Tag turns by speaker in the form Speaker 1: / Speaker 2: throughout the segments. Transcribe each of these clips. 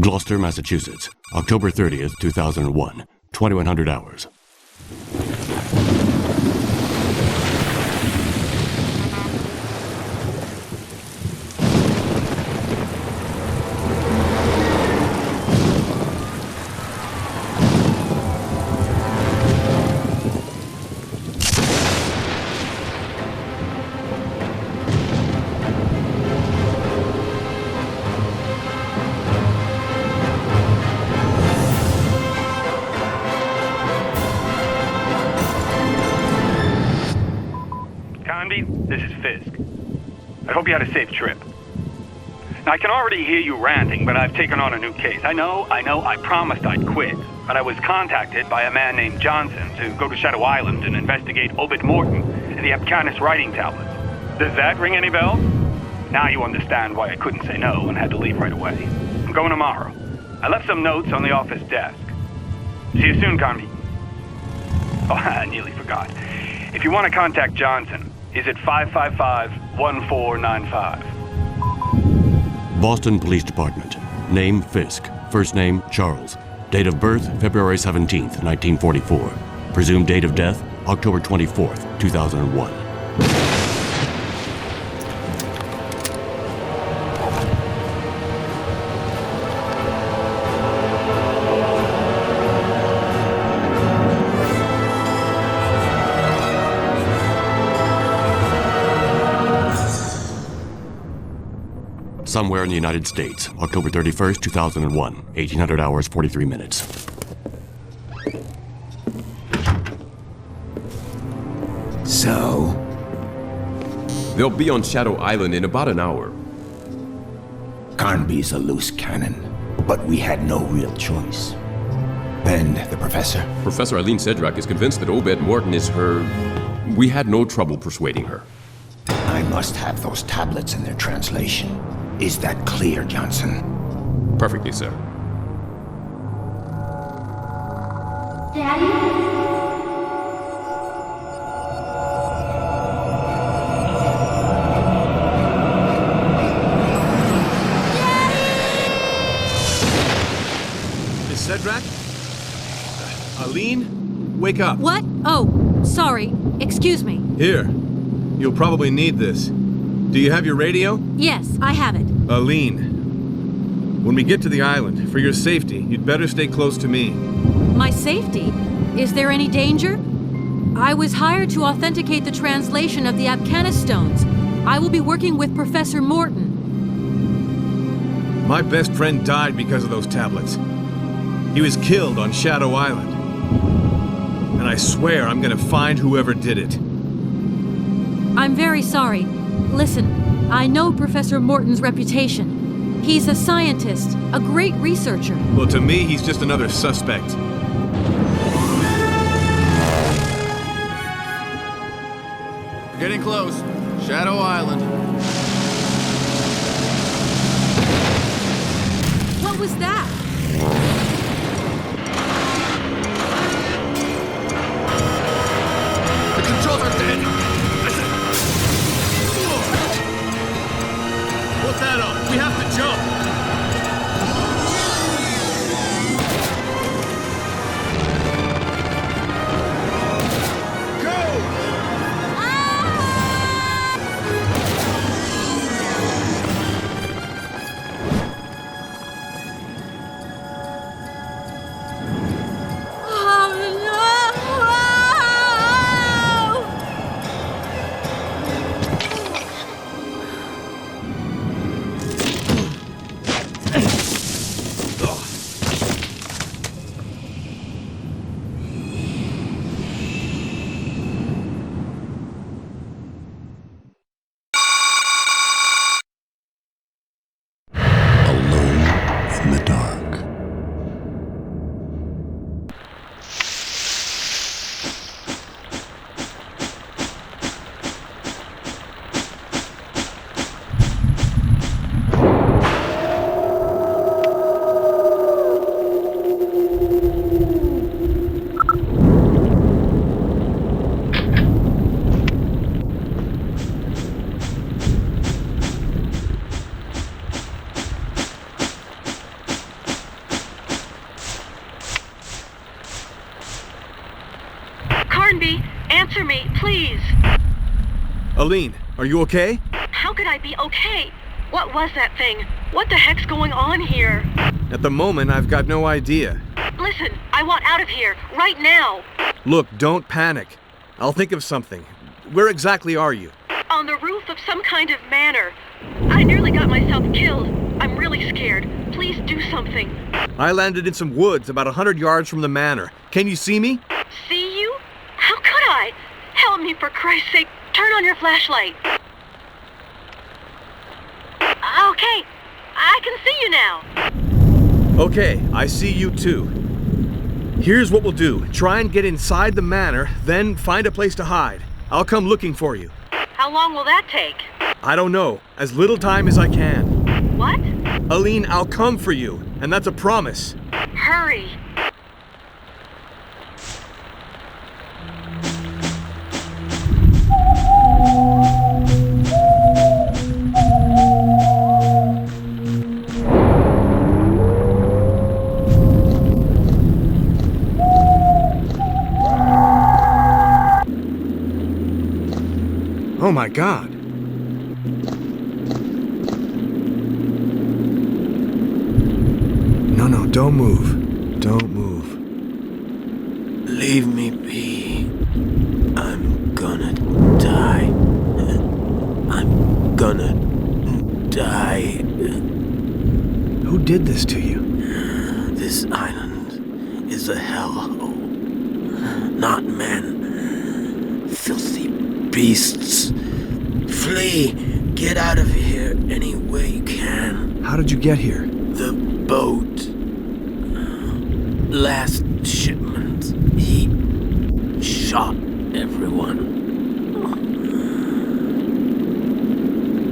Speaker 1: Gloucester, Massachusetts, October 30th, 2001, 2100 hours.
Speaker 2: This is Fisk. I hope you had a safe trip. Now, I can already hear you ranting, but I've taken on a new case. I know, I promised I'd quit, but I was contacted by a man named Johnson to go to Shadow Island and investigate Obed Morton and the Apcanis writing tablets. Does that ring any bells? Now you understand why I couldn't say no and had to leave right away. I'm going tomorrow. I left some notes on the office desk. See you soon, Carnby. Oh, I nearly forgot. If you want to contact Johnson, he's at 555-1495.
Speaker 1: Boston Police Department. Name Fisk. First name Charles. Date of birth February 17th, 1944. Presumed date of death October 24th, 2001. Somewhere in the United States, October 31st, 2001, 1800 hours, 43 minutes.
Speaker 3: So?
Speaker 4: They'll be on Shadow Island in about an hour.
Speaker 3: Carnby's a loose cannon, but we had no real choice. And the professor?
Speaker 4: Professor Aline Cedrac is convinced that Obed Morton is her... We had no trouble persuading her.
Speaker 3: I must have those tablets and their translation. Is that clear, Johnson?
Speaker 4: Perfectly, sir.
Speaker 5: Daddy?
Speaker 6: Miss Cedrac? Aline? Wake up.
Speaker 7: What? Oh, sorry. Excuse me.
Speaker 6: Here. You'll probably need this. Do you have your radio?
Speaker 7: Yes, I have it.
Speaker 6: Aline. When we get to the island, for your safety, you'd better stay close to me.
Speaker 7: My safety? Is there any danger? I was hired to authenticate the translation of the Apcanis stones. I will be working with Professor Morton.
Speaker 6: My best friend died because of those tablets. He was killed on Shadow Island. And I swear I'm gonna find whoever did it.
Speaker 7: I'm very sorry. Listen, I know Professor Morton's reputation. He's a scientist, a great researcher.
Speaker 6: Well, to me, he's just another suspect.
Speaker 8: We're getting close. Shadow Island.
Speaker 7: What was that?
Speaker 8: The controls are dead.
Speaker 6: Put that up! We have to jump! Go! Aline, are you okay?
Speaker 9: How could I be okay? What was that thing? What the heck's going on here?
Speaker 6: At the moment, I've got no idea.
Speaker 9: Listen, I want out of here, right now.
Speaker 6: Look, don't panic. I'll think of something. Where exactly are you?
Speaker 9: On the roof of some kind of manor. I nearly got myself killed. I'm really scared. Please do something.
Speaker 6: I landed in some woods about 100 yards from the manor. Can you see me?
Speaker 9: See you? How could I? Help me, for Christ's sake. Turn on your flashlight. Okay, I can see you now.
Speaker 6: Okay, I see you too. Here's what we'll do. Try and get inside the manor, then find a place to hide. I'll come looking for you.
Speaker 9: How long will that take?
Speaker 6: I don't know. As little time as I can.
Speaker 9: What?
Speaker 6: Aline, I'll come for you, and that's a promise.
Speaker 9: Hurry.
Speaker 6: Oh my God. No, don't move. Don't move.
Speaker 10: Leave me be. I'm gonna die. I'm gonna die.
Speaker 6: Who did this to you?
Speaker 10: This island is a hellhole. Not men. Filthy beasts. Flee! Get out of here any way you can.
Speaker 6: How did you get here?
Speaker 10: The boat. Last shipment. He shot everyone.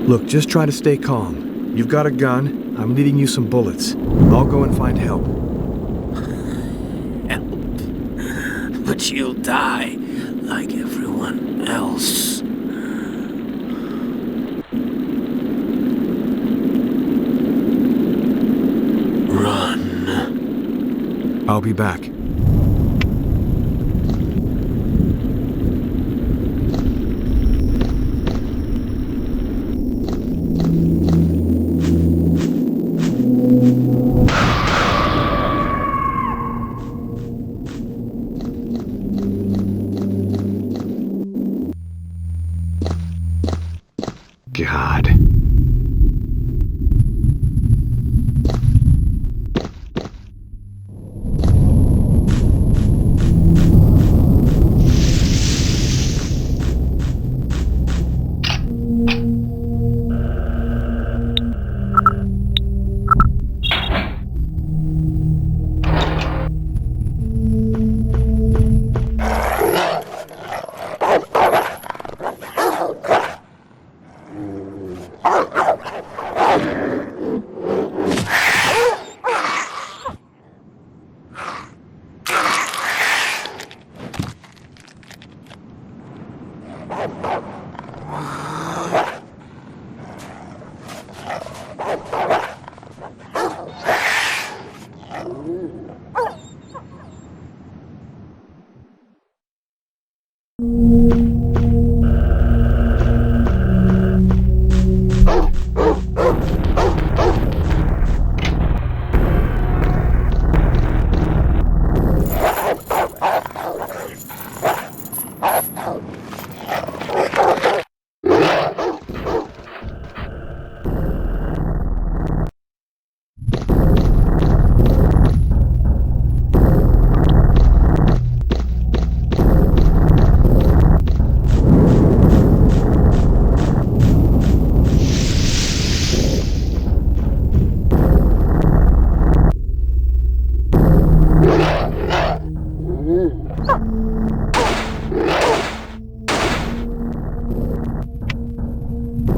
Speaker 6: Look, just try to stay calm. You've got a gun. I'm leading you some bullets. I'll go and find help.
Speaker 10: Help. But you'll die like everyone else. Run.
Speaker 6: I'll be back. God.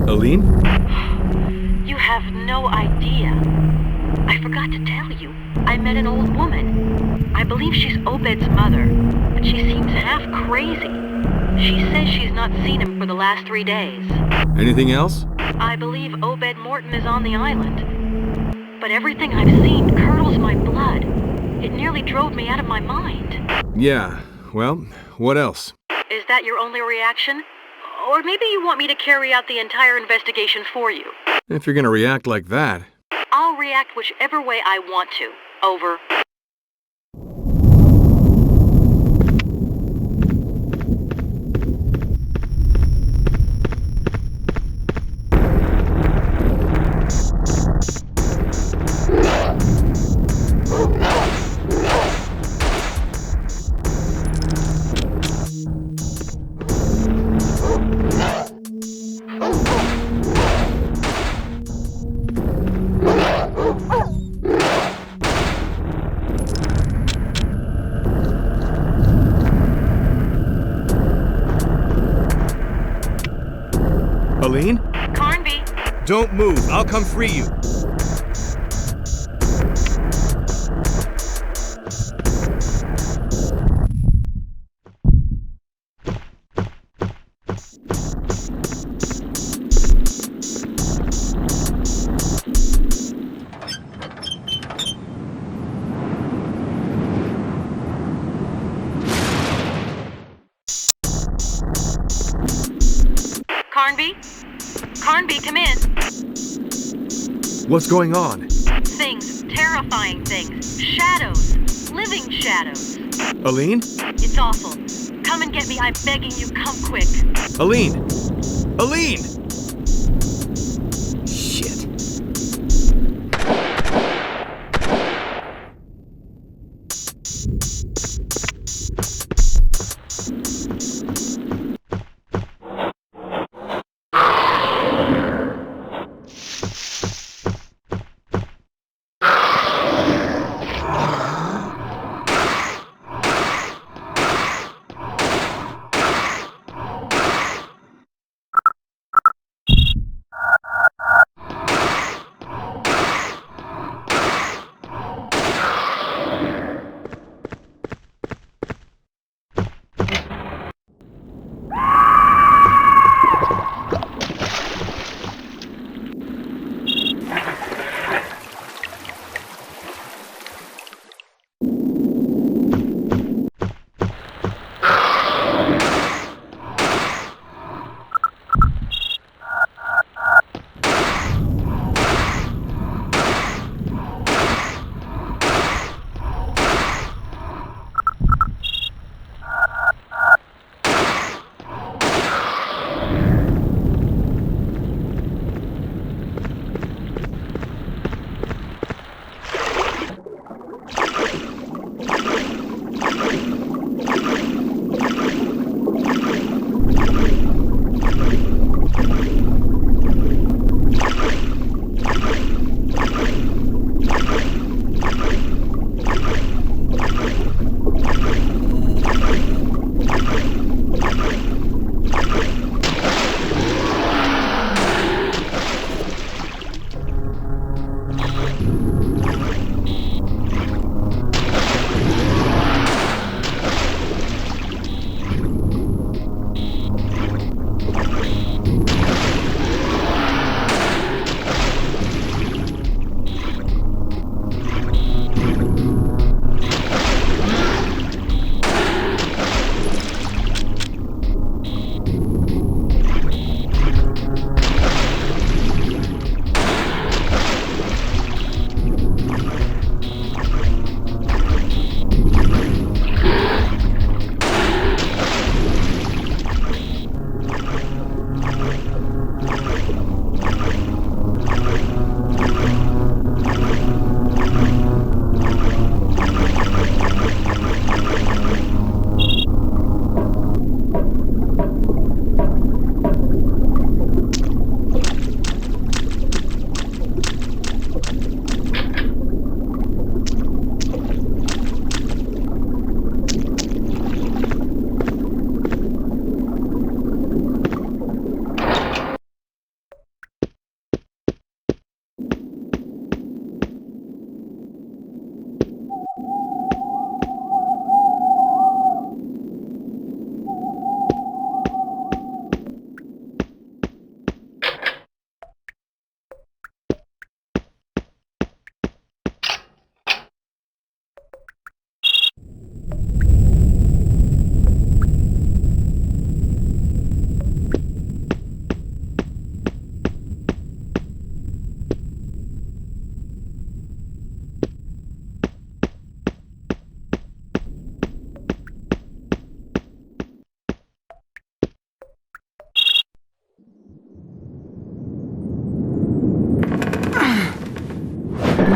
Speaker 6: Aline?
Speaker 9: You have no idea. I forgot to tell you. I met an old woman. I believe she's Obed's mother, but she seems half crazy. She says she's not seen him for the last 3 days.
Speaker 6: Anything else?
Speaker 9: I believe Obed Morton is on the island. But everything I've seen curdles my blood. It nearly drove me out of my mind.
Speaker 6: Yeah, well, what else?
Speaker 9: Is that your only reaction? Or maybe you want me to carry out the entire investigation for you.
Speaker 6: If you're gonna react like that.
Speaker 9: I'll react whichever way I want to. Over.
Speaker 6: Aline?
Speaker 9: Carnby!
Speaker 6: Don't move. I'll come free you.
Speaker 9: Carnby? Carnby, come in.
Speaker 6: What's going on?
Speaker 9: Things. Terrifying things. Shadows. Living shadows.
Speaker 6: Aline?
Speaker 9: It's awful. Come and get me. I'm begging you. Come quick.
Speaker 6: Aline! Aline! Shit.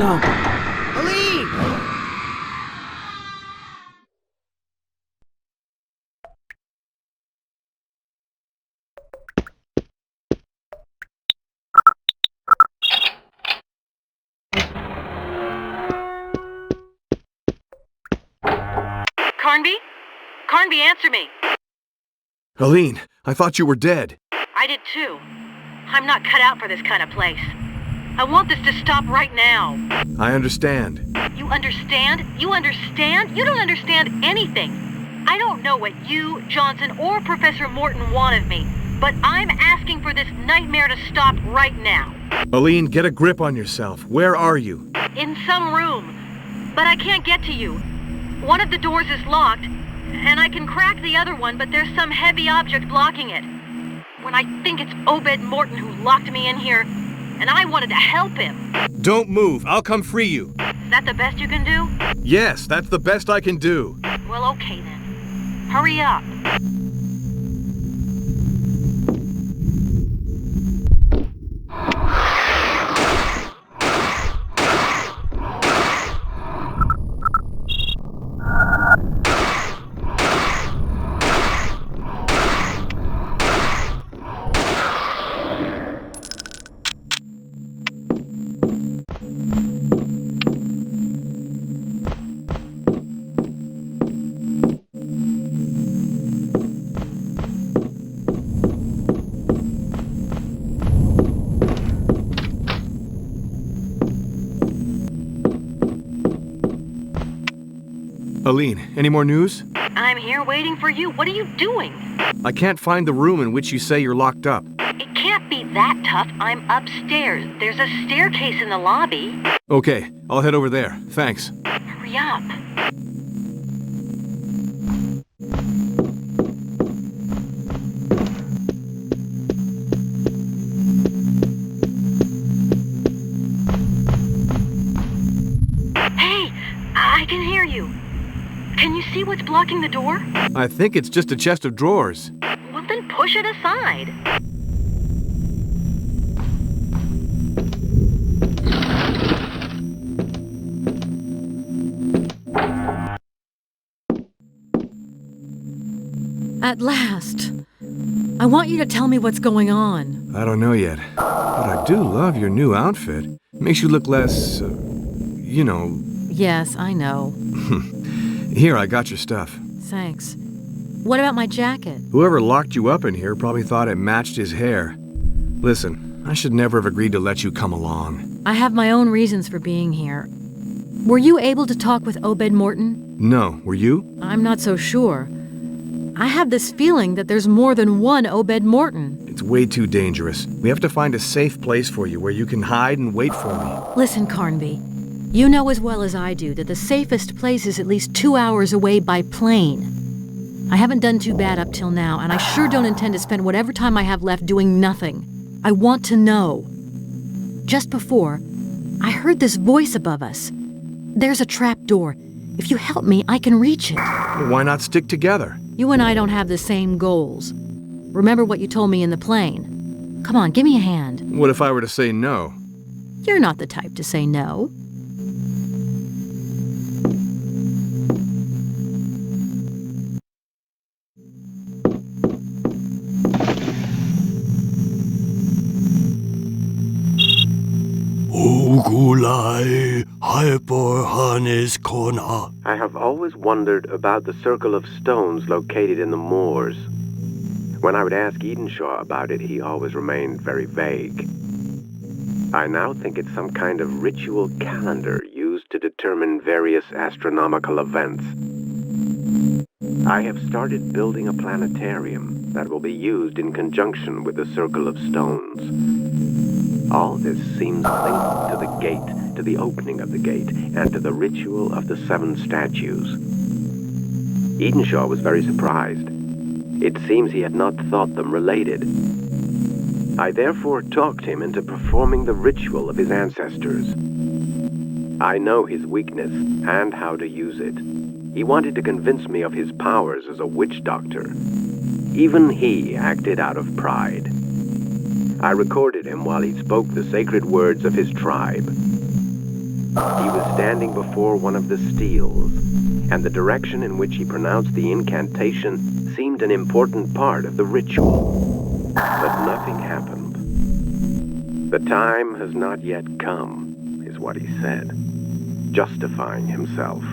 Speaker 10: No. Aline!
Speaker 9: Carnby? Carnby, answer me.
Speaker 6: Aline, I thought you were dead.
Speaker 9: I did too. I'm not cut out for this kind of place. I want this to stop right now.
Speaker 6: I understand.
Speaker 9: You understand? You understand? You don't understand anything. I don't know what you, Johnson, or Professor Morton want of me, but I'm asking for this nightmare to stop right now.
Speaker 6: Aline, get a grip on yourself. Where are you?
Speaker 9: In some room, but I can't get to you. One of the doors is locked, and I can crack the other one, but there's some heavy object blocking it. When I think it's Obed Morton who locked me in here, and I wanted to help him.
Speaker 6: Don't move. I'll come free you.
Speaker 9: Is that the best you can do?
Speaker 6: Yes, that's the best I can do.
Speaker 9: Well, okay then. Hurry up.
Speaker 6: Aline, any more news?
Speaker 9: I'm here waiting for you. What are you doing?
Speaker 6: I can't find the room in which you say you're locked up.
Speaker 9: It can't be that tough. I'm upstairs. There's a staircase in the lobby.
Speaker 6: Okay, I'll head over there. Thanks.
Speaker 9: Hurry up. Hey, I can hear you. Can you see what's blocking the door?
Speaker 6: I think it's just a chest of drawers.
Speaker 9: Well, then push it aside.
Speaker 7: At last. I want you to tell me what's going on.
Speaker 6: I don't know yet, but I do love your new outfit. Makes you look less, you know...
Speaker 7: Yes, I know.
Speaker 6: Here, I got your stuff.
Speaker 7: Thanks. What about my jacket?
Speaker 6: Whoever locked you up in here probably thought it matched his hair. Listen, I should never have agreed to let you come along.
Speaker 7: I have my own reasons for being here. Were you able to talk with Obed Morton?
Speaker 6: No, were you?
Speaker 7: I'm not so sure. I have this feeling that there's more than one Obed Morton.
Speaker 6: It's way too dangerous. We have to find a safe place for you where you can hide and wait for me.
Speaker 7: Listen, Carnby. You know as well as I do that the safest place is at least 2 hours away by plane. I haven't done too bad up till now, and I sure don't intend to spend whatever time I have left doing nothing. I want to know. Just before, I heard this voice above us. There's a trap door. If you help me, I can reach it.
Speaker 6: Well, why not stick together?
Speaker 7: You and I don't have the same goals. Remember what you told me in the plane. Come on, give me a hand.
Speaker 6: What if I were to say no?
Speaker 7: You're not the type to say no.
Speaker 1: Ugulai hyperhanis kona.
Speaker 11: I have always wondered about the circle of stones located in the moors. When I would ask Edenshaw about it, he always remained very vague. I now think it's some kind of ritual calendar used to determine various astronomical events. I have started building a planetarium that will be used in conjunction with the circle of stones. All this seems linked to the gate, to the opening of the gate, and to the ritual of the 7 statues. Edenshaw was very surprised. It seems he had not thought them related. I therefore talked him into performing the ritual of his ancestors. I know his weakness and how to use it. He wanted to convince me of his powers as a witch doctor. Even he acted out of pride. I recorded him while he spoke the sacred words of his tribe. He was standing before one of the steels, and the direction in which he pronounced the incantation seemed an important part of the ritual. But nothing happened. The time has not yet come, is what he said, justifying himself.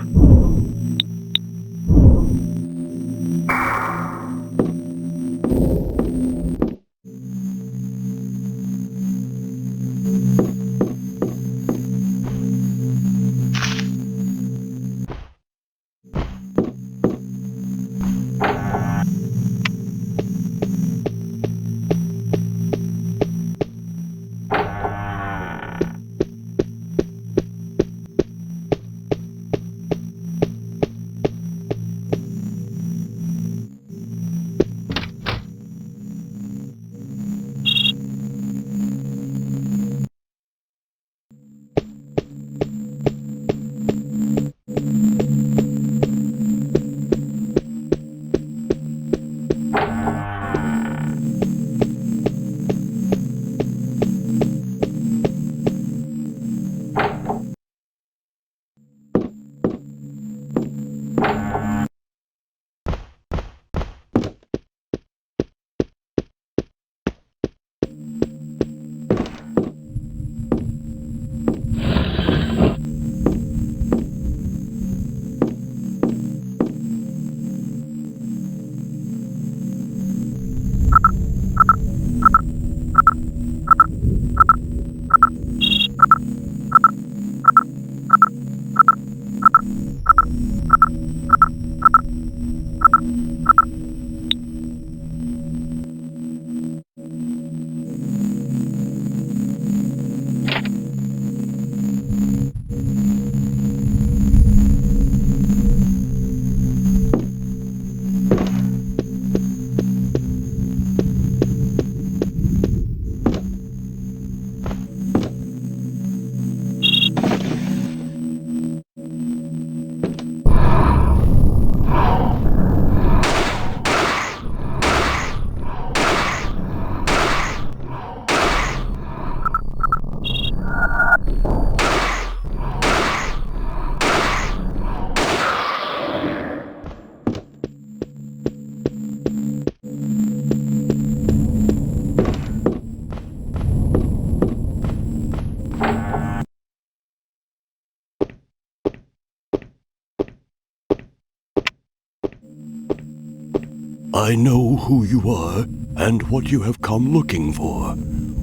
Speaker 1: I know who you are and what you have come looking for.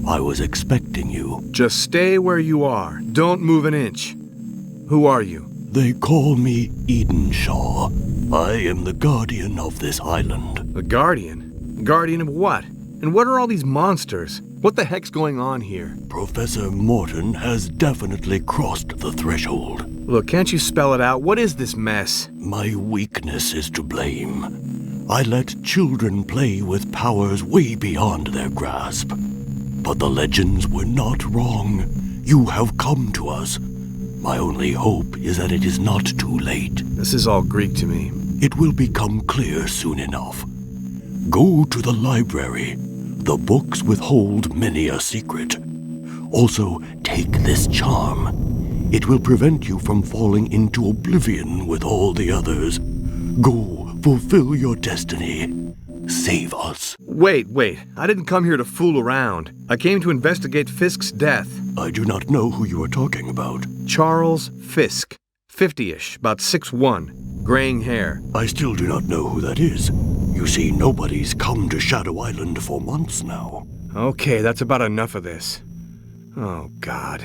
Speaker 1: I was expecting you.
Speaker 6: Just stay where you are. Don't move an inch. Who are you?
Speaker 1: They call me Edenshaw. I am the guardian of this island.
Speaker 6: The guardian? Guardian of what? And what are all these monsters? What the heck's going on here?
Speaker 1: Professor Morton has definitely crossed the threshold.
Speaker 6: Look, can't you spell it out? What is this mess?
Speaker 1: My weakness is to blame. I let children play with powers way beyond their grasp. But the legends were not wrong. You have come to us. My only hope is that it is not too late.
Speaker 6: This is all Greek to me.
Speaker 1: It will become clear soon enough. Go to the library. The books withhold many a secret. Also, take this charm. It will prevent you from falling into oblivion with all the others. Go. Fulfill your destiny. Save us.
Speaker 6: Wait. I didn't come here to fool around. I came to investigate Fisk's death.
Speaker 1: I do not know who you are talking about.
Speaker 6: Charles Fisk. 50-ish, about 6'1", graying hair.
Speaker 1: I still do not know who that is. You see, nobody's come to Shadow Island for months now.
Speaker 6: Okay, that's about enough of this. Oh, God.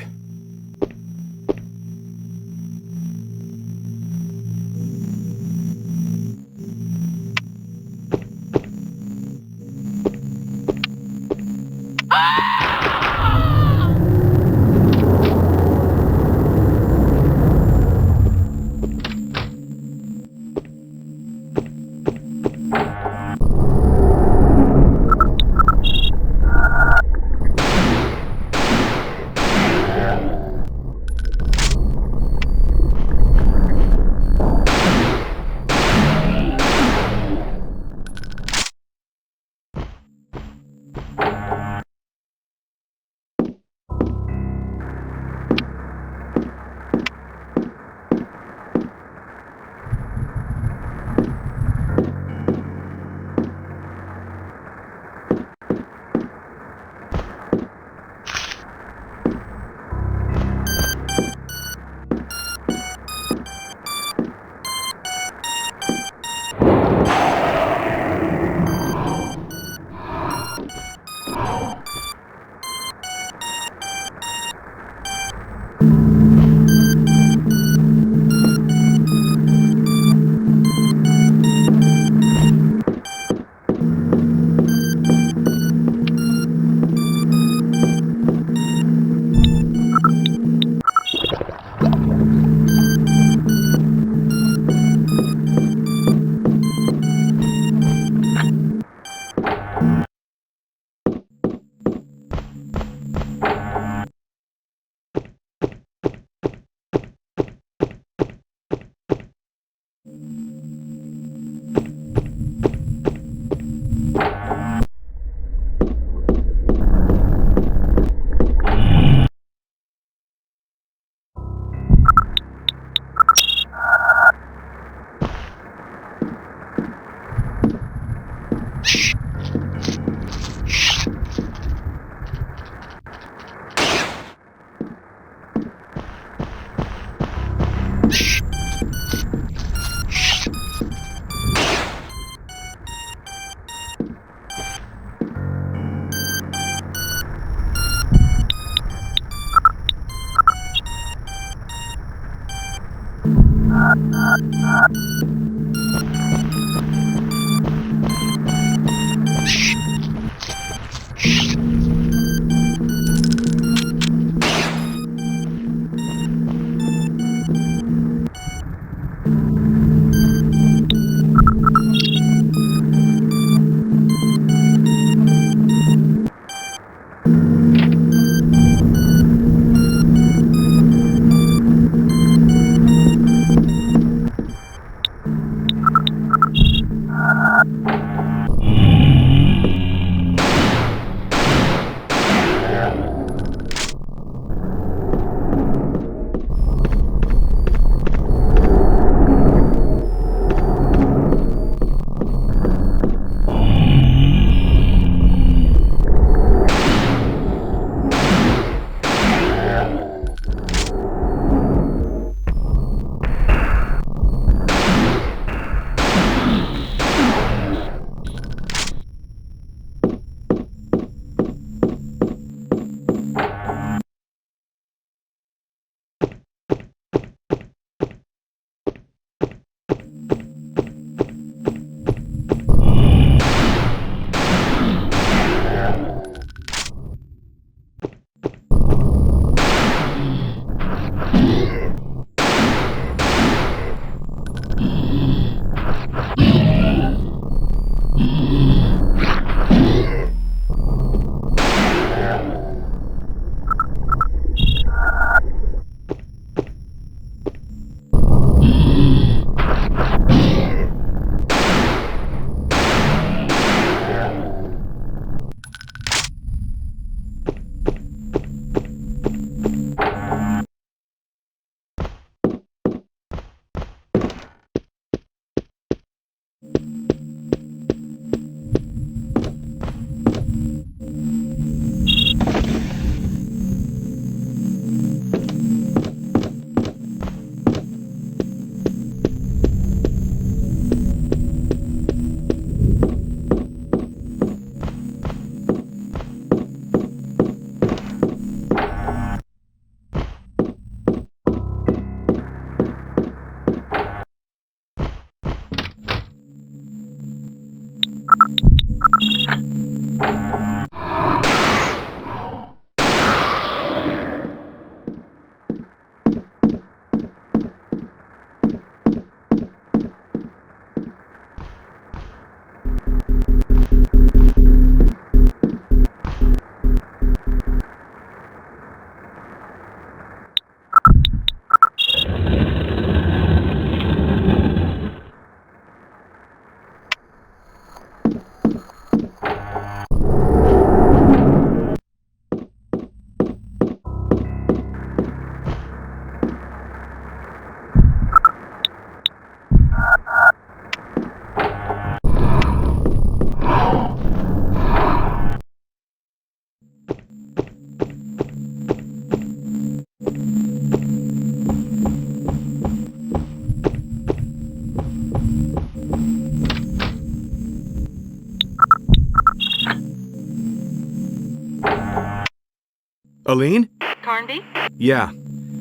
Speaker 6: Aline?
Speaker 9: Carnby?
Speaker 6: Yeah.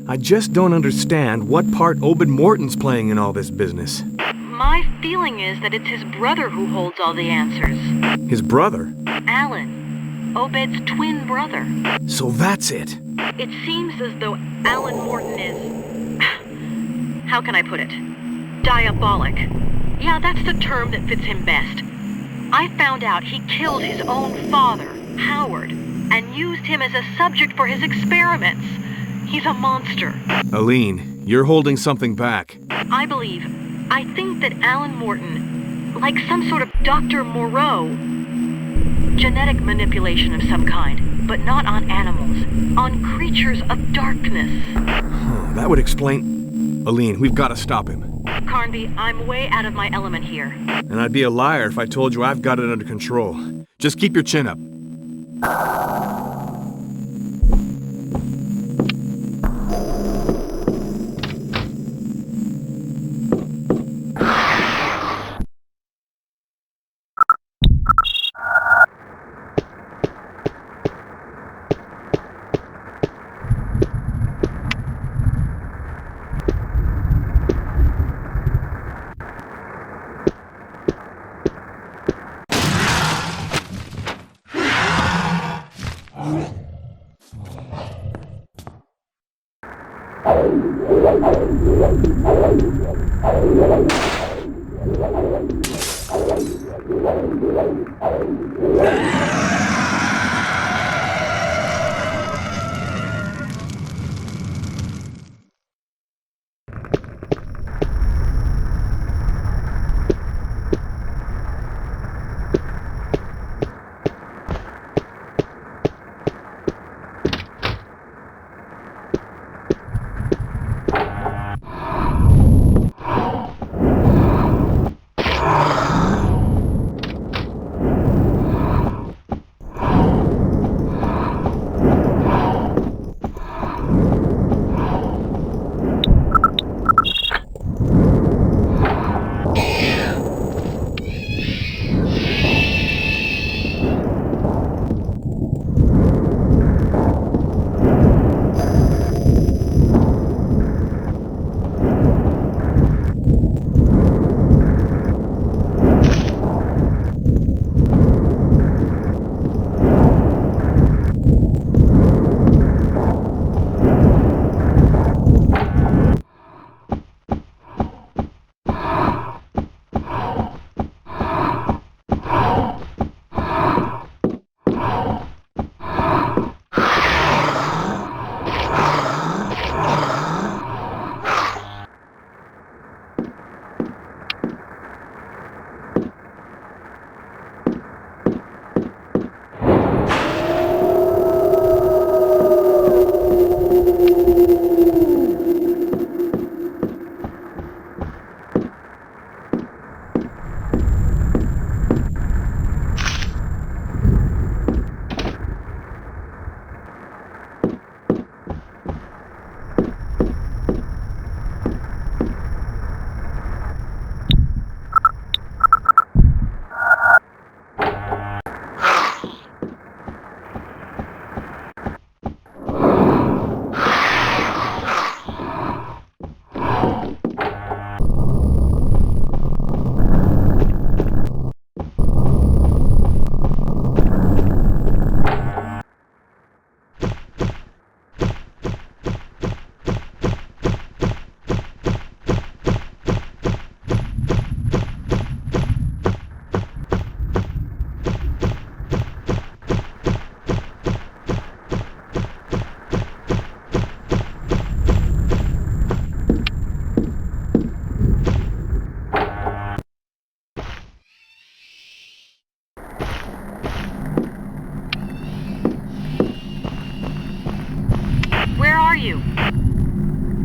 Speaker 6: I just don't understand what part Obed Morton's playing in all this business.
Speaker 9: My feeling is that it's his brother who holds all the answers.
Speaker 6: His brother?
Speaker 9: Alan. Obed's twin brother.
Speaker 6: So that's it.
Speaker 9: It seems as though Alan Morton is... how can I put it? Diabolic. Yeah, that's the term that fits him best. I found out he killed his own father, Howard, and used him as a subject for his experiments. He's a monster.
Speaker 6: Aline, you're holding something back.
Speaker 9: I think that Alan Morton, like some sort of Dr. Moreau, genetic manipulation of some kind, but not on animals, on creatures of darkness.
Speaker 6: That would explain... Aline, we've got to stop him.
Speaker 9: Carnby, I'm way out of my element here.
Speaker 6: And I'd be a liar if I told you I've got it under control. Just keep your chin up.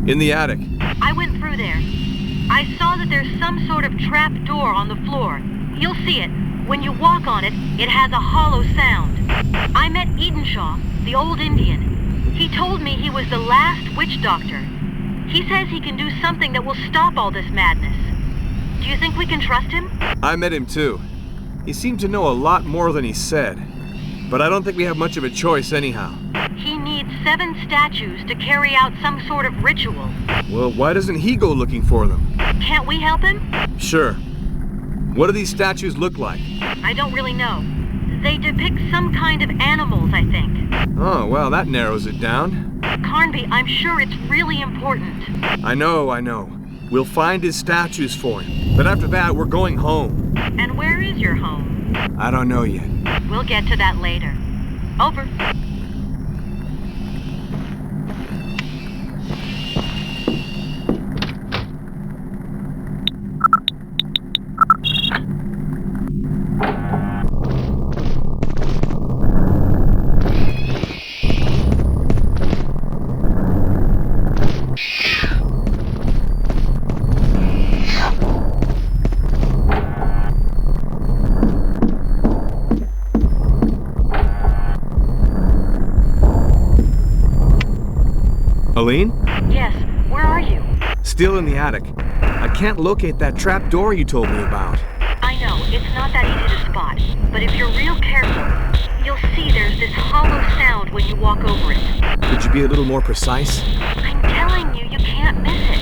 Speaker 6: In the attic.
Speaker 9: I went through there. I saw that there's some sort of trap door on the floor. You'll see it. When you walk on it, it has a hollow sound. I met Edenshaw, the old Indian. He told me he was the last witch doctor. He says he can do something that will stop all this madness. Do you think we can trust him?
Speaker 6: I met him too. He seemed to know a lot more than he said. But I don't think we have much of a choice anyhow.
Speaker 9: He needs 7 statues to carry out some sort of ritual.
Speaker 6: Well, why doesn't he go looking for them?
Speaker 9: Can't we help him?
Speaker 6: Sure. What do these statues look like?
Speaker 9: I don't really know. They depict some kind of animals, I think.
Speaker 6: Oh, well, that narrows it down.
Speaker 9: Carnby, I'm sure it's really important.
Speaker 6: I know. We'll find his statues for him. But after that, we're going home.
Speaker 9: And where is your home?
Speaker 6: I don't know yet.
Speaker 9: We'll get to that later. Over.
Speaker 6: Aline?
Speaker 9: Yes, where are you?
Speaker 6: Still in the attic. I can't locate that trap door you told me about.
Speaker 9: I know, it's not that easy to spot, but if you're real careful, you'll see there's this hollow sound when you walk over it.
Speaker 6: Could you be a little more precise?
Speaker 9: I'm telling you, you can't miss it.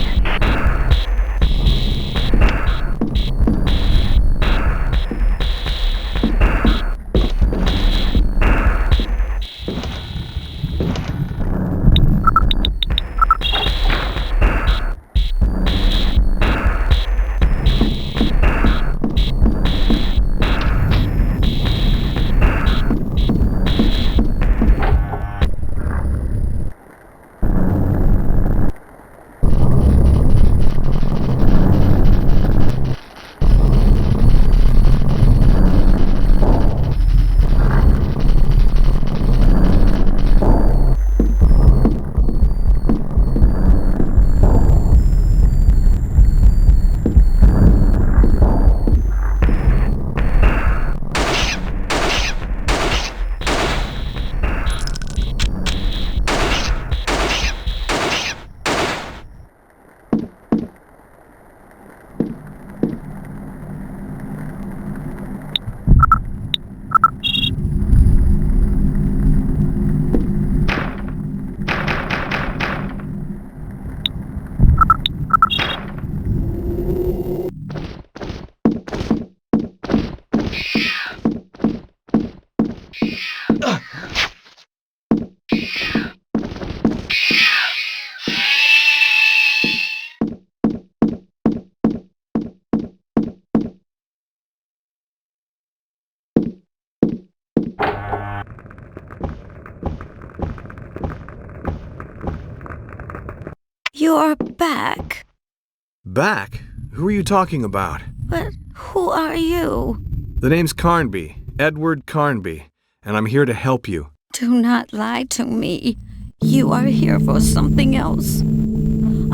Speaker 12: You're back.
Speaker 6: Back? Who are you talking about?
Speaker 12: But who are you?
Speaker 6: The name's Carnby, Edward Carnby, and I'm here to help you.
Speaker 12: Do not lie to me. You are here for something else.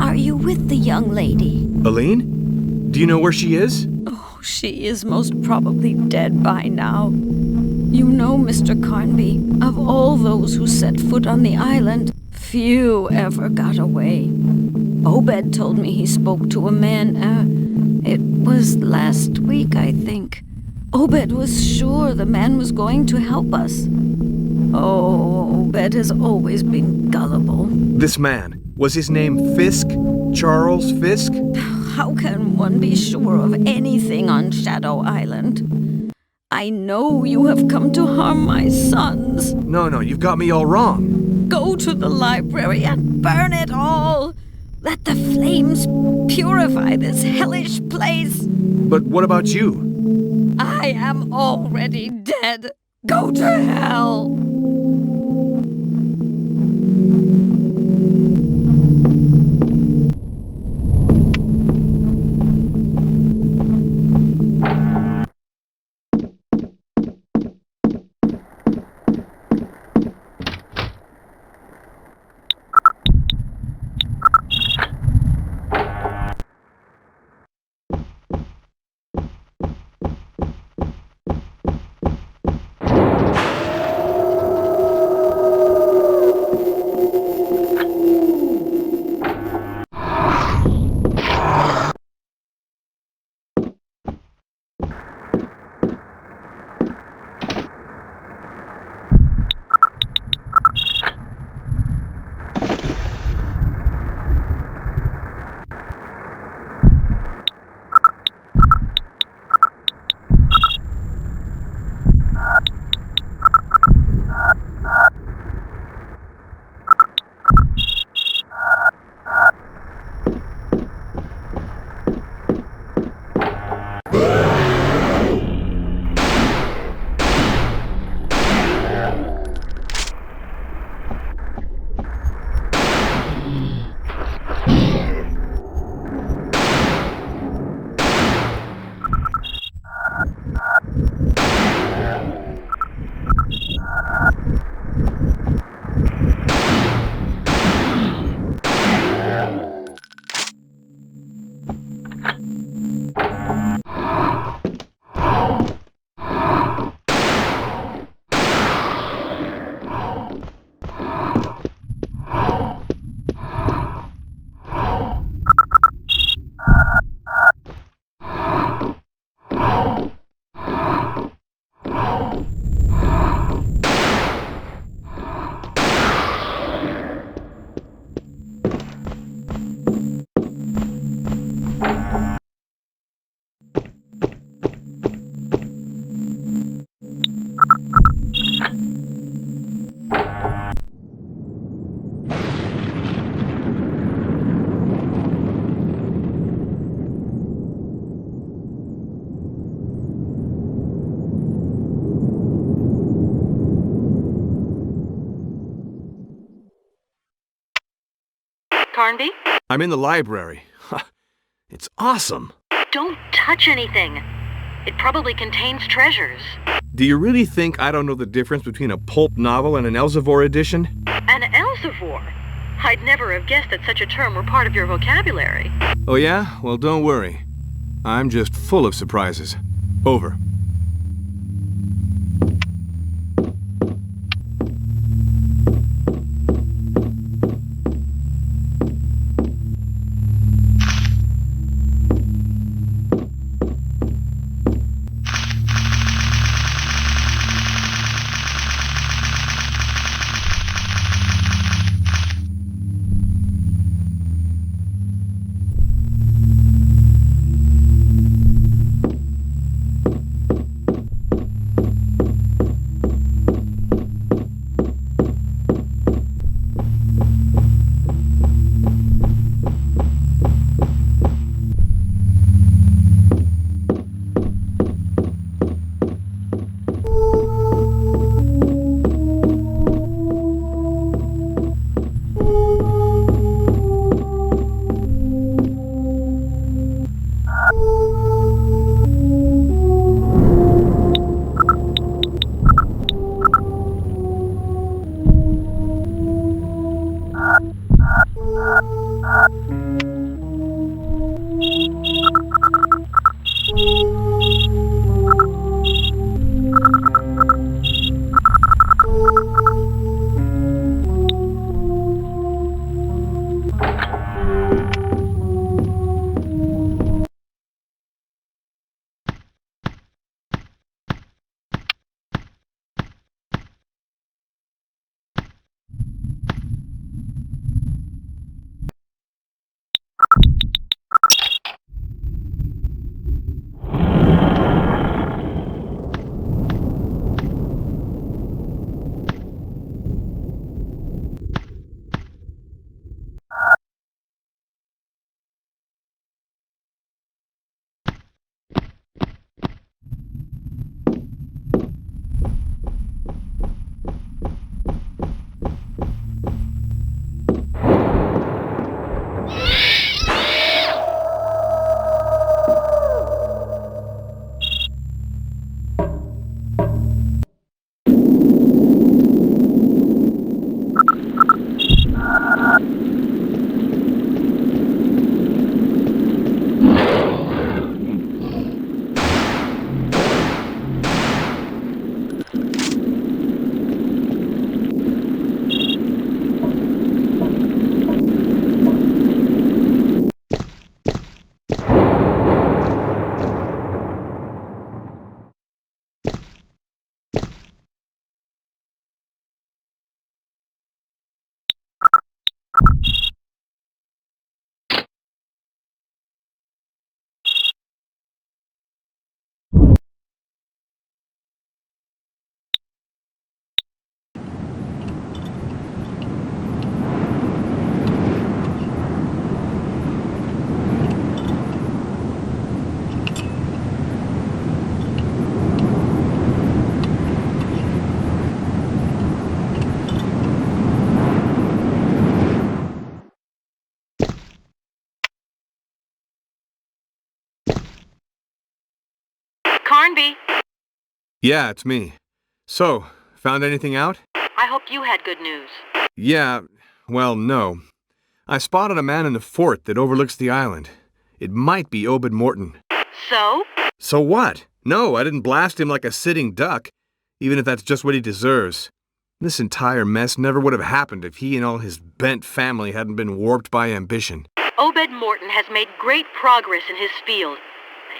Speaker 12: Are you with the young lady?
Speaker 6: Aline? Do you know where she is?
Speaker 12: Oh, she is most probably dead by now. You know, Mr. Carnby, of all those who set foot on the island, few ever got away. Obed told me he spoke to a man, it was last week, I think. Obed was sure the man was going to help us. Oh, Obed has always been gullible.
Speaker 6: This man, was his name Fisk? Charles Fisk?
Speaker 12: How can one be sure of anything on Shadow Island? I know you have come to harm my sons.
Speaker 6: No, you've got me all wrong.
Speaker 12: Go to the library and burn it all. Let the flames purify this hellish place.
Speaker 6: But what about you?
Speaker 12: I am already dead. Go to hell.
Speaker 9: Carnby?
Speaker 6: I'm in the library. It's awesome.
Speaker 9: Don't touch anything. It probably contains treasures.
Speaker 6: Do you really think I don't know the difference between a pulp novel and an Elsevier edition?
Speaker 9: An Elsevier? I'd never have guessed that such a term were part of your vocabulary.
Speaker 6: Oh yeah? Well, don't worry. I'm just full of surprises. Over.
Speaker 9: Carnby!
Speaker 6: Yeah, it's me. So, found anything out?
Speaker 9: I hoped you had good news.
Speaker 6: Yeah, well, no. I spotted a man in the fort that overlooks the island. It might be Obed Morton.
Speaker 9: So?
Speaker 6: So what? No, I didn't blast him like a sitting duck, even if that's just what he deserves. This entire mess never would have happened if he and all his bent family hadn't been warped by ambition.
Speaker 9: Obed Morton has made great progress in his field.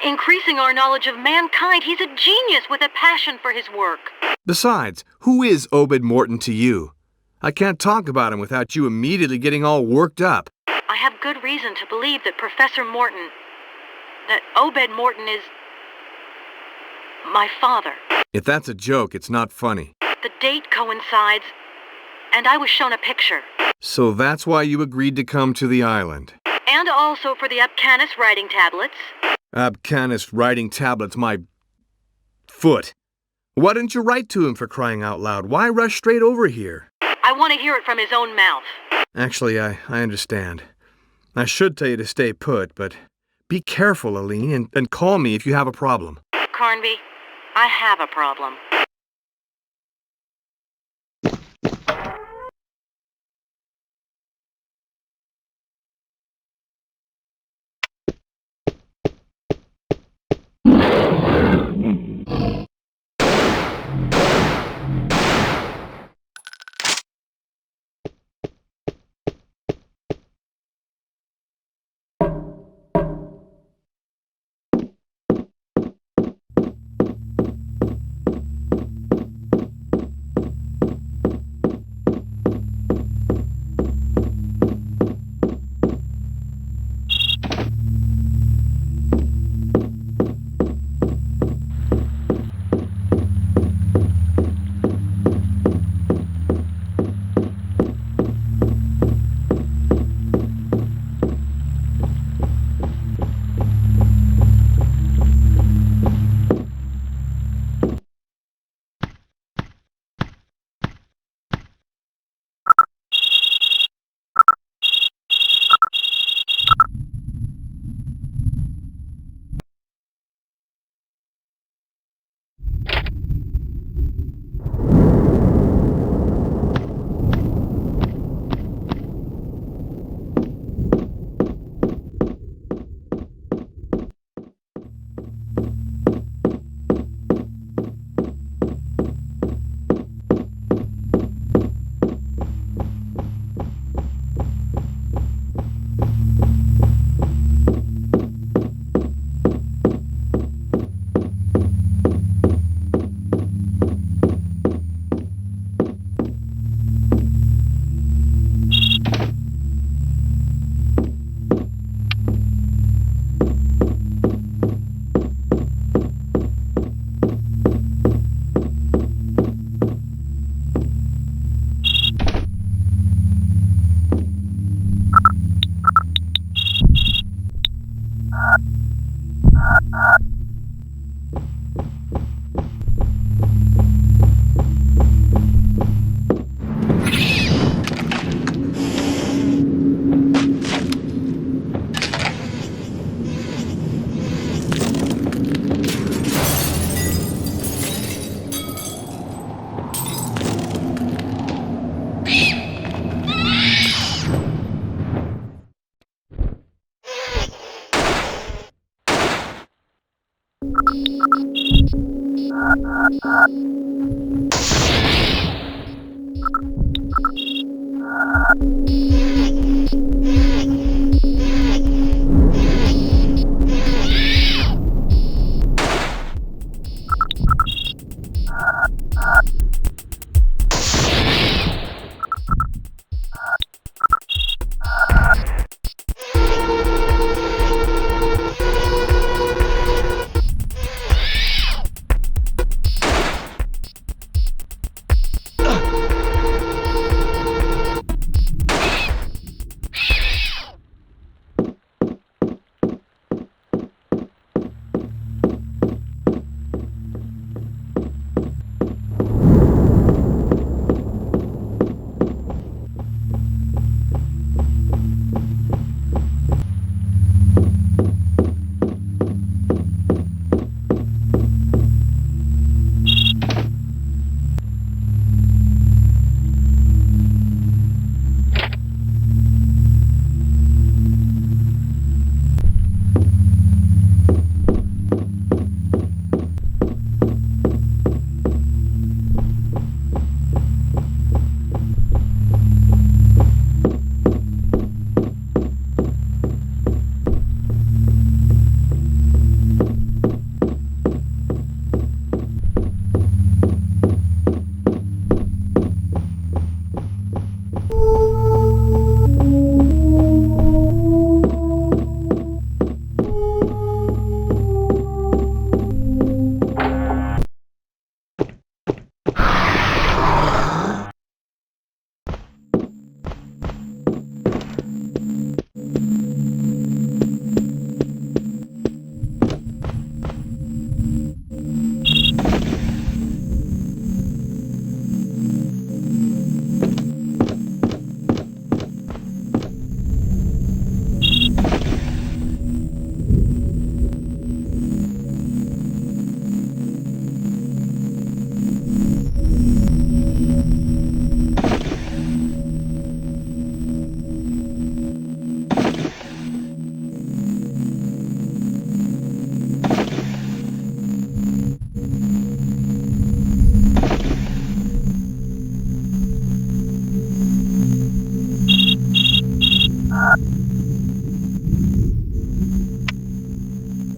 Speaker 9: Increasing our knowledge of mankind, he's a genius with a passion for his work.
Speaker 6: Besides, who is Obed Morton to you? I can't talk about him without you immediately getting all worked up.
Speaker 9: I have good reason to believe that that Obed Morton is my father.
Speaker 6: If that's a joke, it's not funny.
Speaker 9: The date coincides, and I was shown a picture.
Speaker 6: So that's why you agreed to come to the island.
Speaker 9: And also for the Abcanis writing tablets.
Speaker 6: Abcanis writing tablets, my foot. Why didn't you write to him, for crying out loud? Why rush straight over here?
Speaker 9: I want to hear it from his own mouth.
Speaker 6: Actually, I understand. I should tell you to stay put, but be careful, Aline, and call me if you have a problem.
Speaker 9: Carnby, I have a problem.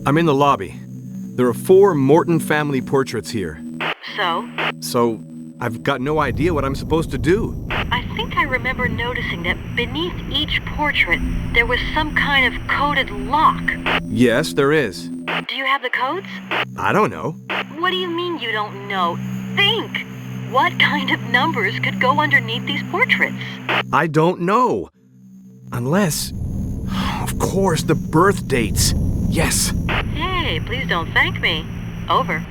Speaker 6: I'm in the lobby. There are 4 Morton family portraits here. So, I've got no idea what I'm supposed to do.
Speaker 9: I think I remember noticing that beneath each portrait, there was some kind of coded lock.
Speaker 6: Yes, there is.
Speaker 9: Do you have the codes?
Speaker 6: I don't know.
Speaker 9: What do you mean you don't know? Think! What kind of numbers could go underneath these portraits?
Speaker 6: I don't know. Unless... Of course, the birth dates. Yes.
Speaker 9: Hey, please don't thank me. Over.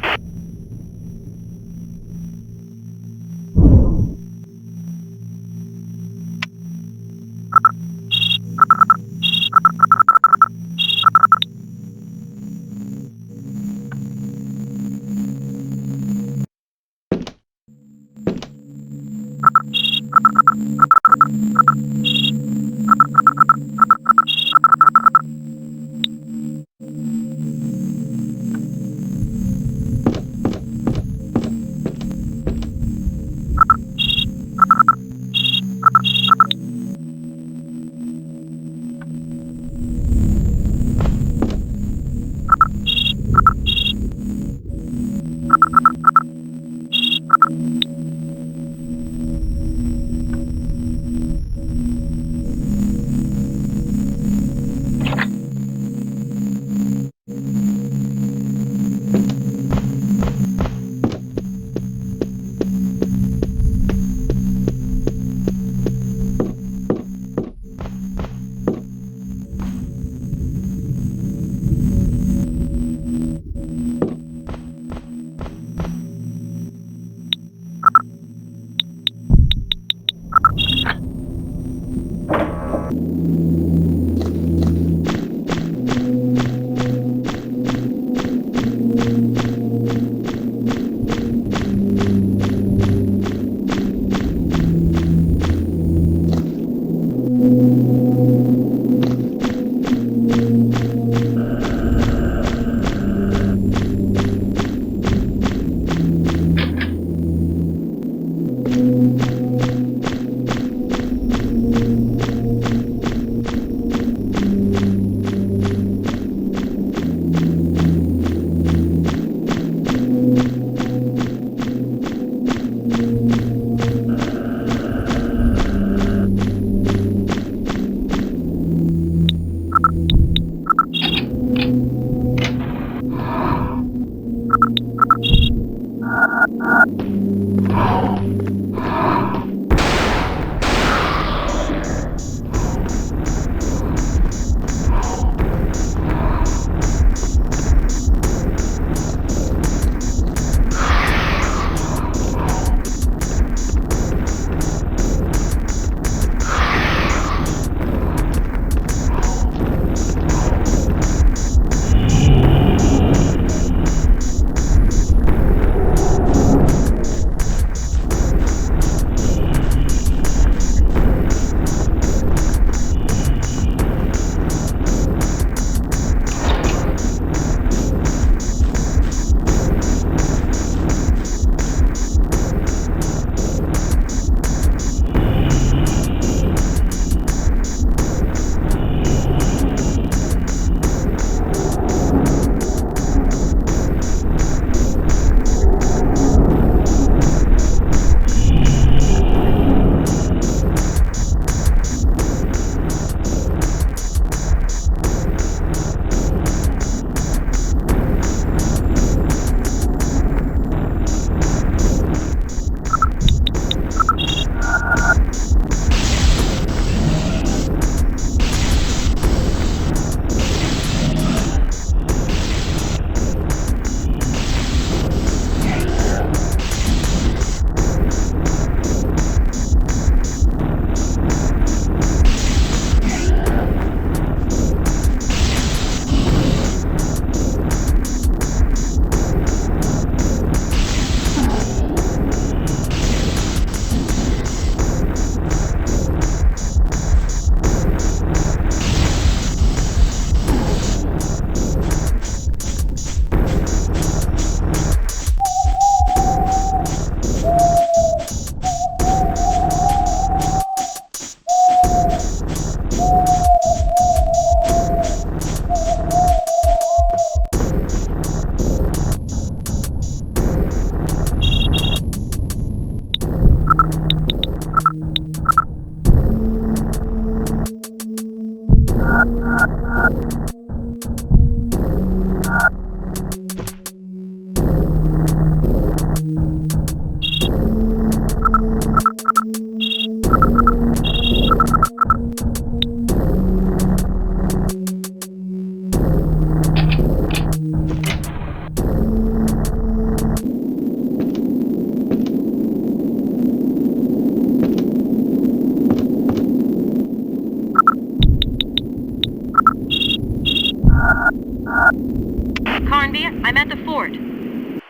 Speaker 9: I'm at the fort.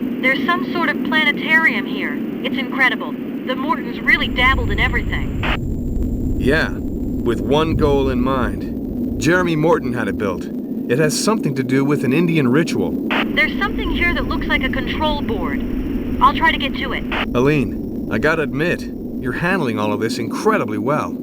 Speaker 9: There's some sort of planetarium here. It's incredible. The Mortons really dabbled in everything.
Speaker 6: Yeah, with one goal in mind. Jeremy Morton had it built. It has something to do with an Indian ritual.
Speaker 9: There's something here that looks like a control board. I'll try to get to it.
Speaker 6: Aline, I gotta admit, you're handling all of this incredibly well.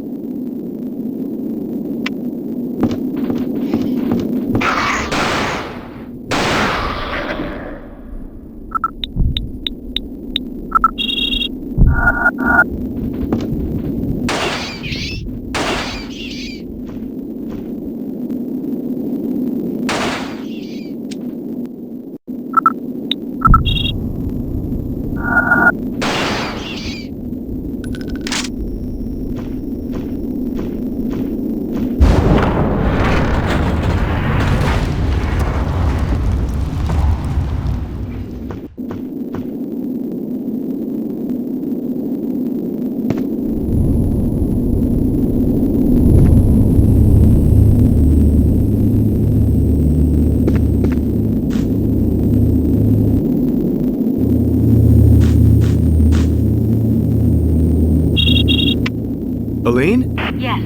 Speaker 6: Aline?
Speaker 9: Yes.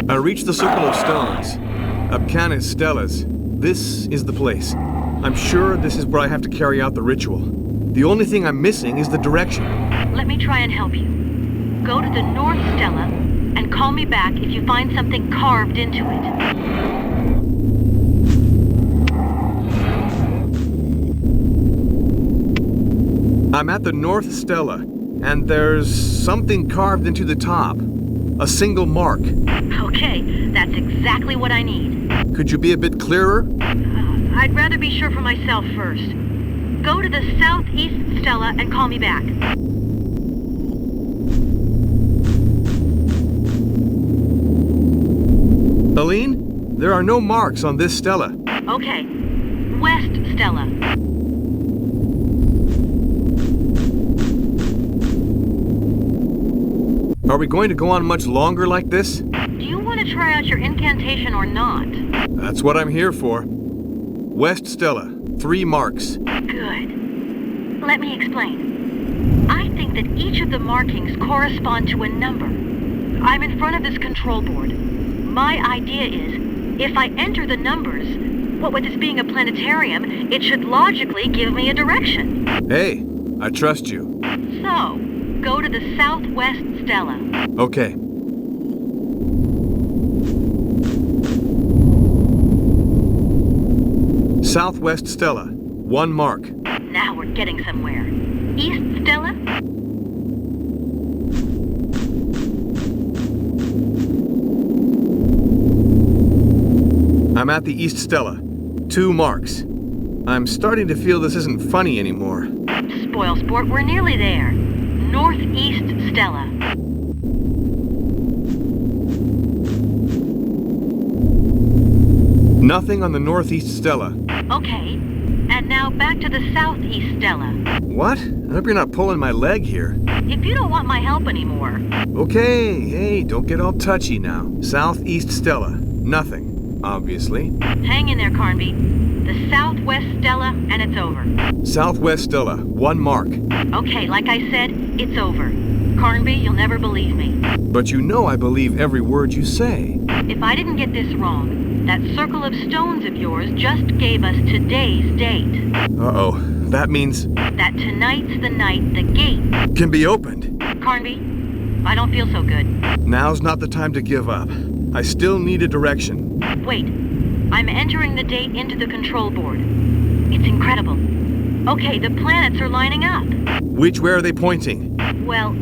Speaker 6: I reached the Circle of Stones. Abcanis Stellas. This is the place. I'm sure this is where I have to carry out the ritual. The only thing I'm missing is the direction.
Speaker 9: Let me try and help you. Go to the North Stella and call me back if you find something carved into it.
Speaker 6: I'm at the North Stella, and there's something carved into the top. A single mark.
Speaker 9: Okay, that's exactly what I need.
Speaker 6: Could you be a bit clearer?
Speaker 9: I'd rather be sure for myself first. Go to the southeast Stella and call me back.
Speaker 6: Aline, there are no marks on this Stella.
Speaker 9: Okay, West Stella.
Speaker 6: Are we going to go on much longer like this?
Speaker 9: Do you want to try out your incantation or not?
Speaker 6: That's what I'm here for. West Stella, 3 marks.
Speaker 9: Good. Let me explain. I think that each of the markings correspond to a number. I'm in front of this control board. My idea is, if I enter the numbers, what with this being a planetarium, it should logically give me a direction.
Speaker 6: Hey, I trust you.
Speaker 9: So, go to the southwest Stella.
Speaker 6: Okay. Southwest Stella, 1 mark.
Speaker 9: Now we're getting somewhere. East Stella?
Speaker 6: I'm at the East Stella, 2 marks. I'm starting to feel this isn't funny anymore.
Speaker 9: Spoil sport, we're nearly there. Northeast Stella.
Speaker 6: Nothing on the Northeast Stella.
Speaker 9: Okay, and now back to the Southeast Stella.
Speaker 6: What? I hope you're not pulling my leg here.
Speaker 9: If you don't want my help anymore.
Speaker 6: Okay, hey, don't get all touchy now. Southeast Stella. Nothing, obviously.
Speaker 9: Hang in there, Carnby. The Southwest Stella, and it's over.
Speaker 6: Southwest Stella, 1 mark.
Speaker 9: Okay, like I said, it's over. Carnby, you'll never believe me.
Speaker 6: But you know I believe every word you say.
Speaker 9: If I didn't get this wrong, that circle of stones of yours just gave us today's date.
Speaker 6: Uh-oh. That means...
Speaker 9: that tonight's the night the gate...
Speaker 6: can be opened.
Speaker 9: Carnby, I don't feel so good.
Speaker 6: Now's not the time to give up. I still need a direction.
Speaker 9: Wait. I'm entering the date into the control board. It's incredible. Okay, the planets are lining up.
Speaker 6: Which way are they pointing?
Speaker 9: Well,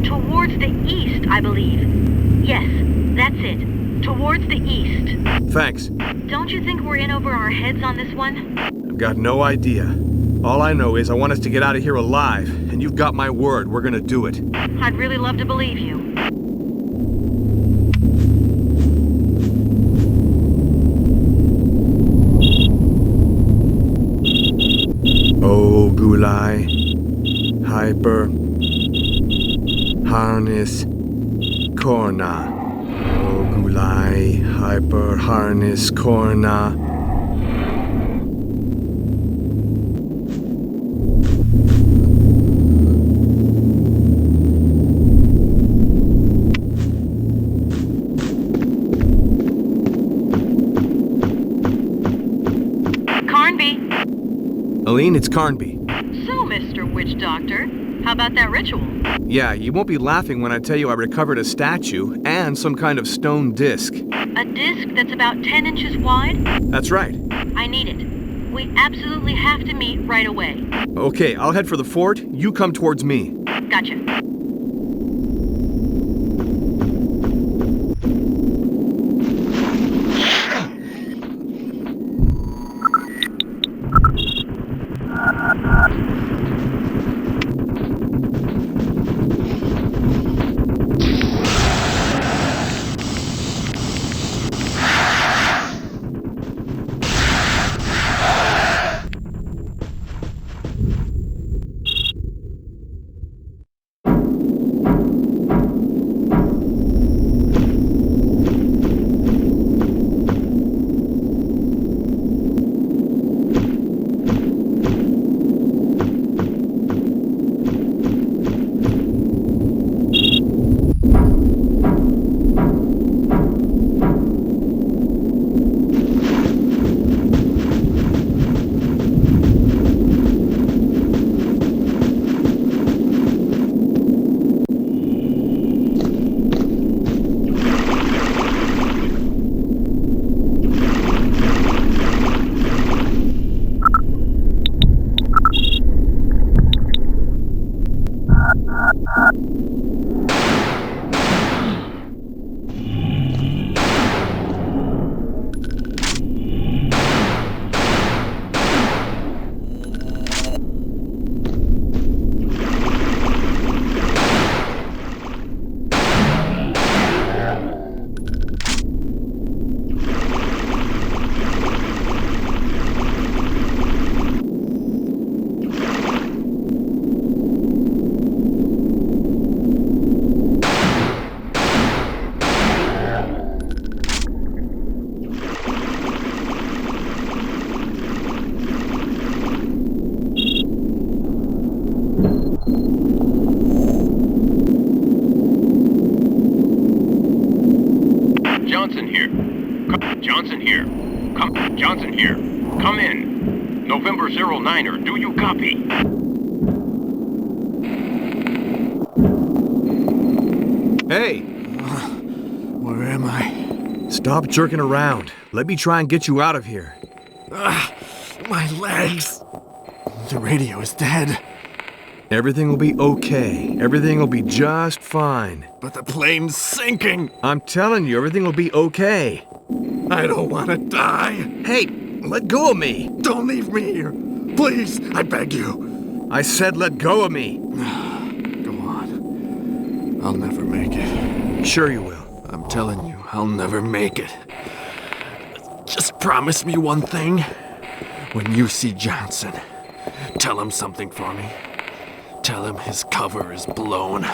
Speaker 9: towards the east, I believe. Yes, that's it. Towards the east.
Speaker 6: Thanks.
Speaker 9: Don't you think we're in over our heads on this one?
Speaker 6: I've got no idea. All I know is I want us to get out of here alive, and you've got my word, we're gonna do it.
Speaker 9: I'd really love to believe you.
Speaker 6: Oh, Gulai. Hyper. Harness. Corna. Oh, Gulai. Hyper. Harness. Corna. Aline, it's Carnby.
Speaker 9: So, Mr. Witch Doctor, how about that ritual?
Speaker 6: Yeah, you won't be laughing when I tell you I recovered a statue and some kind of stone disc.
Speaker 9: A disc that's about 10 inches wide?
Speaker 6: That's right.
Speaker 9: I need it. We absolutely have to meet right away.
Speaker 6: Okay, I'll head for the fort. You come towards me.
Speaker 9: Gotcha.
Speaker 4: Johnson here. Come in. November 09er, do you copy?
Speaker 6: Hey!
Speaker 8: Where am I?
Speaker 6: Stop jerking around. Let me try and get you out of here.
Speaker 8: My legs! The radio is dead.
Speaker 6: Everything will be okay. Everything will be just fine.
Speaker 8: But the plane's sinking!
Speaker 6: I'm telling you, everything will be okay.
Speaker 8: I don't want to die!
Speaker 6: Hey, let go of me!
Speaker 8: Don't leave me here! Please, I beg you!
Speaker 6: I said let go of me!
Speaker 8: Go on. I'll never make it.
Speaker 6: Sure you will.
Speaker 8: I'm telling you, I'll never make it. Just promise me one thing. When you see Johnson, tell him something for me. Tell him his cover is blown.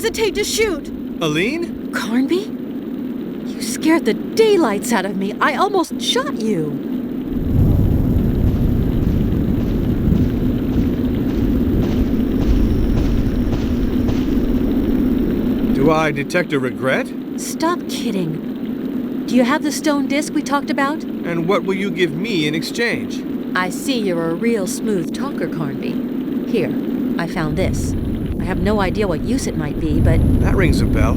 Speaker 7: hesitate to shoot!
Speaker 6: Aline?
Speaker 7: Carnby? You scared the daylights out of me. I almost shot you.
Speaker 6: Do I detect a regret?
Speaker 7: Stop kidding. Do you have the stone disc we talked about?
Speaker 6: And what will you give me in exchange?
Speaker 7: I see you're a real smooth talker, Carnby. Here, I found this. I have no idea what use it might be, but...
Speaker 6: That rings a bell.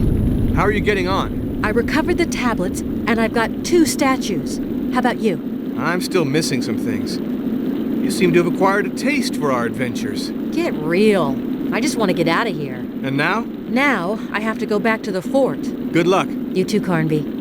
Speaker 6: How are you getting on?
Speaker 7: I recovered the tablets, and I've got 2 statues. How about you?
Speaker 6: I'm still missing some things. You seem to have acquired a taste for our adventures.
Speaker 7: Get real. I just want to get out of here.
Speaker 6: And now?
Speaker 7: Now, I have to go back to the fort.
Speaker 6: Good luck.
Speaker 7: You too, Carnby.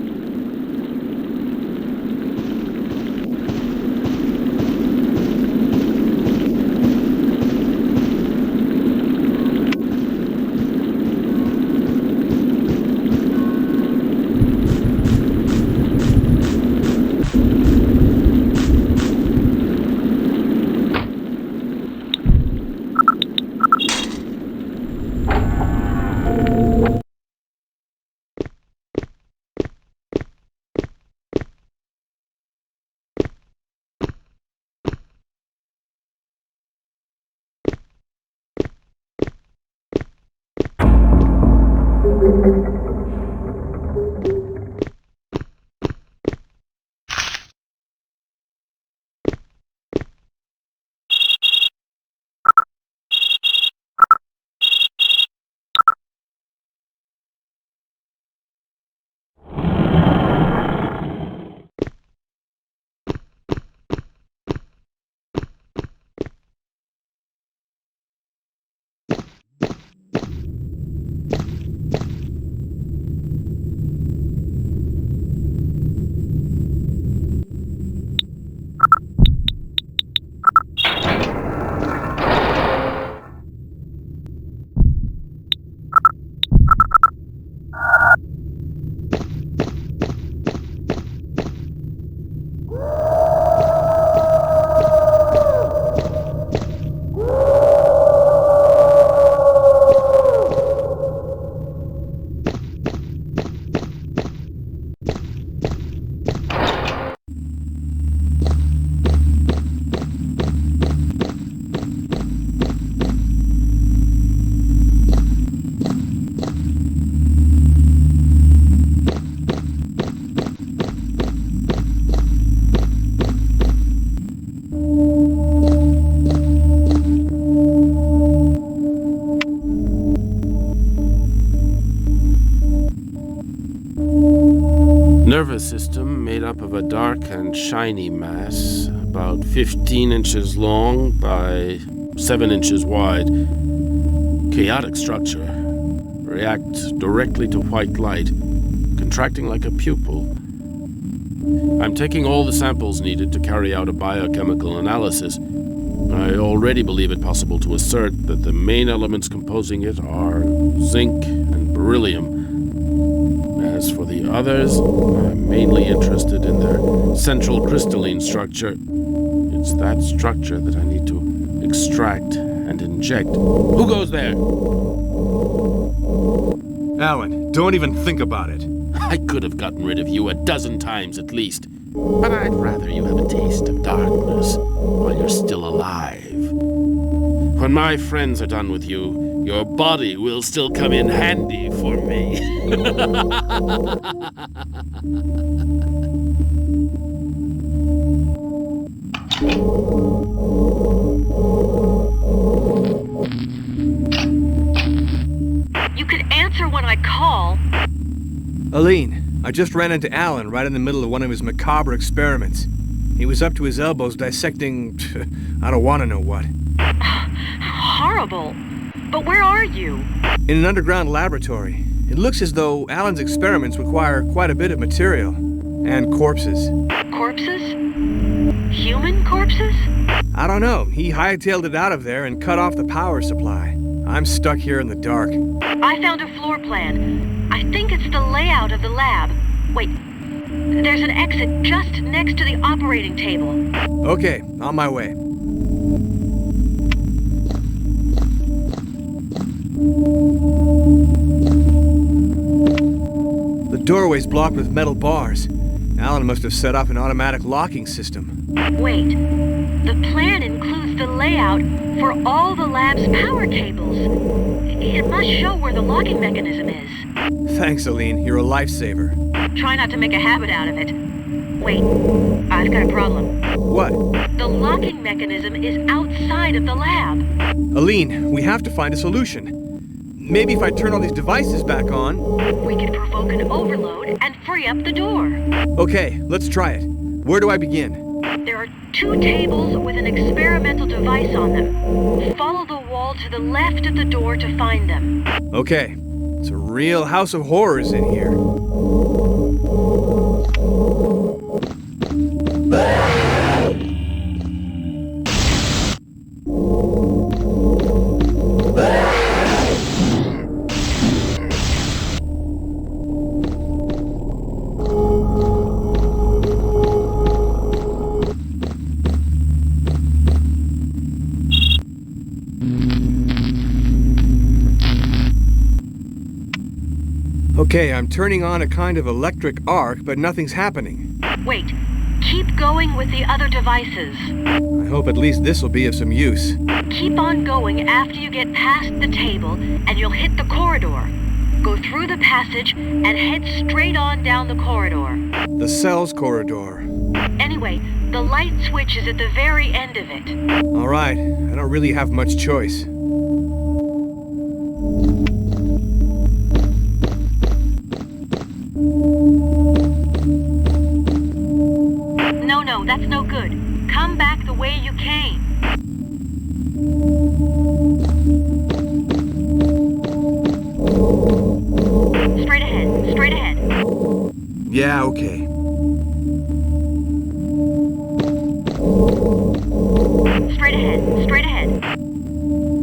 Speaker 8: Nervous system made up of a dark and shiny mass, about 15 inches long by 7 inches wide. Chaotic structure. Reacts directly to white light, contracting like a pupil. I'm taking all the samples needed to carry out a biochemical analysis. I already believe it possible to assert that the main elements composing it are zinc and beryllium. As for the others, I'm mainly interested in their central crystalline structure. It's that structure that I need to extract and inject. Who goes there?
Speaker 6: Alan, don't even think about it.
Speaker 8: I could have gotten rid of you 12 times at least. But I'd rather you have a taste of darkness while you're still alive. When my friends are done with you, your body will still come in handy for me.
Speaker 9: You could answer when I call.
Speaker 6: Aline, I just ran into Alan right in the middle of one of his macabre experiments. He was up to his elbows dissecting... I don't want to know what.
Speaker 9: Horrible. But where are you?
Speaker 6: In an underground laboratory. It looks as though Alan's experiments require quite a bit of material. And corpses.
Speaker 9: Corpses? Human corpses?
Speaker 6: I don't know. He hightailed it out of there and cut off the power supply. I'm stuck here in the dark.
Speaker 9: I found a floor plan. I think it's the layout of the lab. Wait, there's an exit just next to the operating table.
Speaker 6: Okay, on my way. doorway's blocked with metal bars. Alan must have set off an automatic locking system.
Speaker 9: Wait. The plan includes the layout for all the lab's power cables. It must show where the locking mechanism is.
Speaker 6: Thanks, Aline. You're a lifesaver.
Speaker 9: Try not to make a habit out of it. Wait, I've got a problem.
Speaker 6: What?
Speaker 9: The locking mechanism is outside of the lab.
Speaker 6: Aline, we have to find a solution. Maybe if I turn all these devices back on...
Speaker 9: We could provoke an overload and free up the door.
Speaker 6: Okay, let's try it. Where do I begin?
Speaker 9: There are 2 tables with an experimental device on them. Follow the wall to the left of the door to find them.
Speaker 6: Okay. It's a real house of horrors in here. Okay, I'm turning on a kind of electric arc, but nothing's happening.
Speaker 9: Wait. Keep going with the other devices.
Speaker 6: I hope at least this will be of some use.
Speaker 9: Keep on going after you get past the table, and you'll hit the corridor. Go through the passage and head straight on down the corridor.
Speaker 6: The cells corridor.
Speaker 9: Anyway, the light switch is at the very end of it.
Speaker 6: All right, I don't really have much choice.
Speaker 9: No, that's no good. Come back the way you came. Straight ahead, straight ahead.
Speaker 6: Yeah, okay.
Speaker 9: Straight ahead, straight ahead.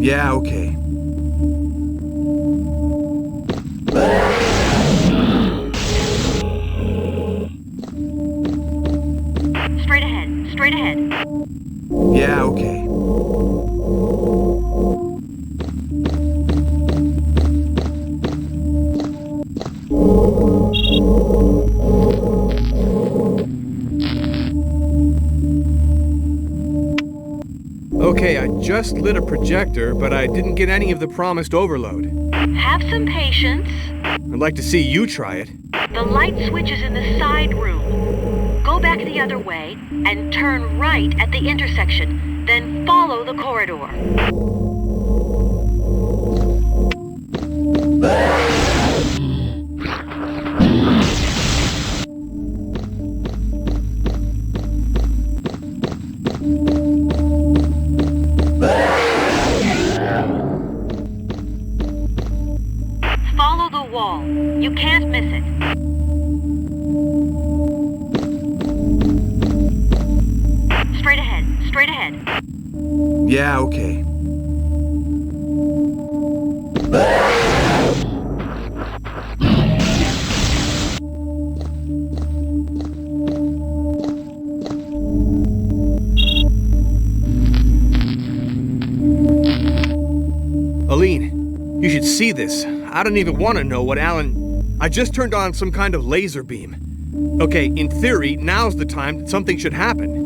Speaker 6: Yeah, okay.
Speaker 9: Straight ahead, straight ahead.
Speaker 6: Yeah, okay. Okay, I just lit a projector, but I didn't get any of the promised overload.
Speaker 9: Have some patience.
Speaker 6: I'd like to see you try it.
Speaker 9: The light switch is in the side room. Go back the other way and turn right at the intersection, then follow the corridor. Follow the wall. You can't miss it. Straight ahead, straight ahead.
Speaker 6: Yeah, okay. Aline, you should see this. I don't even want to know what Alan... I just turned on some kind of laser beam. Okay, in theory, now's the time that something should happen.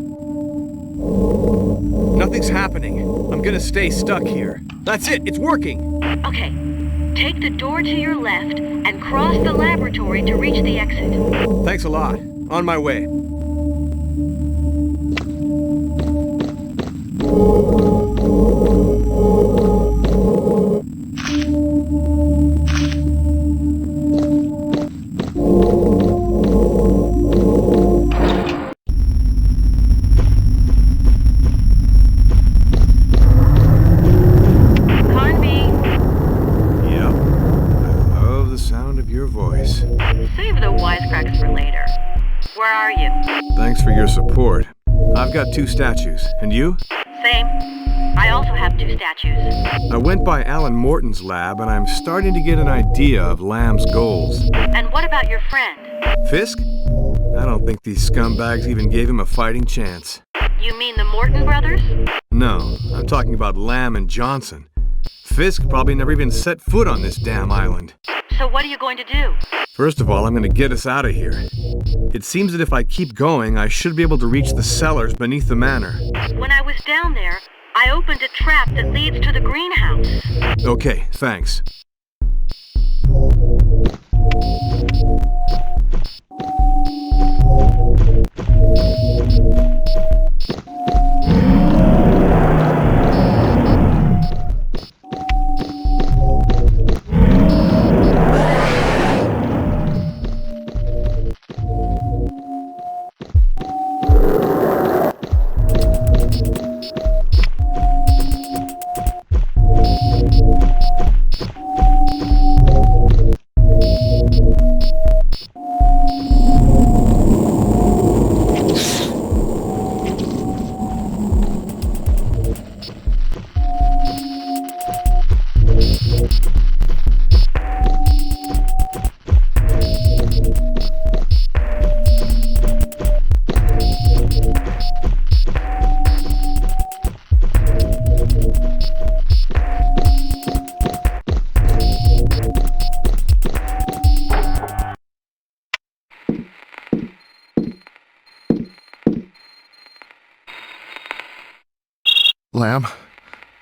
Speaker 6: Nothing's happening. I'm gonna stay stuck here. That's it, it's working!
Speaker 9: Okay. Take the door to your left and cross the laboratory to reach the exit.
Speaker 6: Thanks a lot. On my way. Thanks for your support. I've got 2 statues. And you?
Speaker 9: Same. I also have 2 statues.
Speaker 6: I went by Alan Morton's lab, and I'm starting to get an idea of Lamb's goals.
Speaker 9: And what about your friend?
Speaker 6: Fisk? I don't think these scumbags even gave him a fighting chance.
Speaker 9: You mean the Morton brothers?
Speaker 6: No, I'm talking about Lamb and Johnson. Fisk probably never even set foot on this damn island.
Speaker 9: So what are you going to do?
Speaker 6: First of all, I'm going to get us out of here. It seems that if I keep going, I should be able to reach the cellars beneath the manor.
Speaker 9: When I was down there, I opened a trap that leads to the greenhouse.
Speaker 6: Okay, thanks.
Speaker 13: Lamb,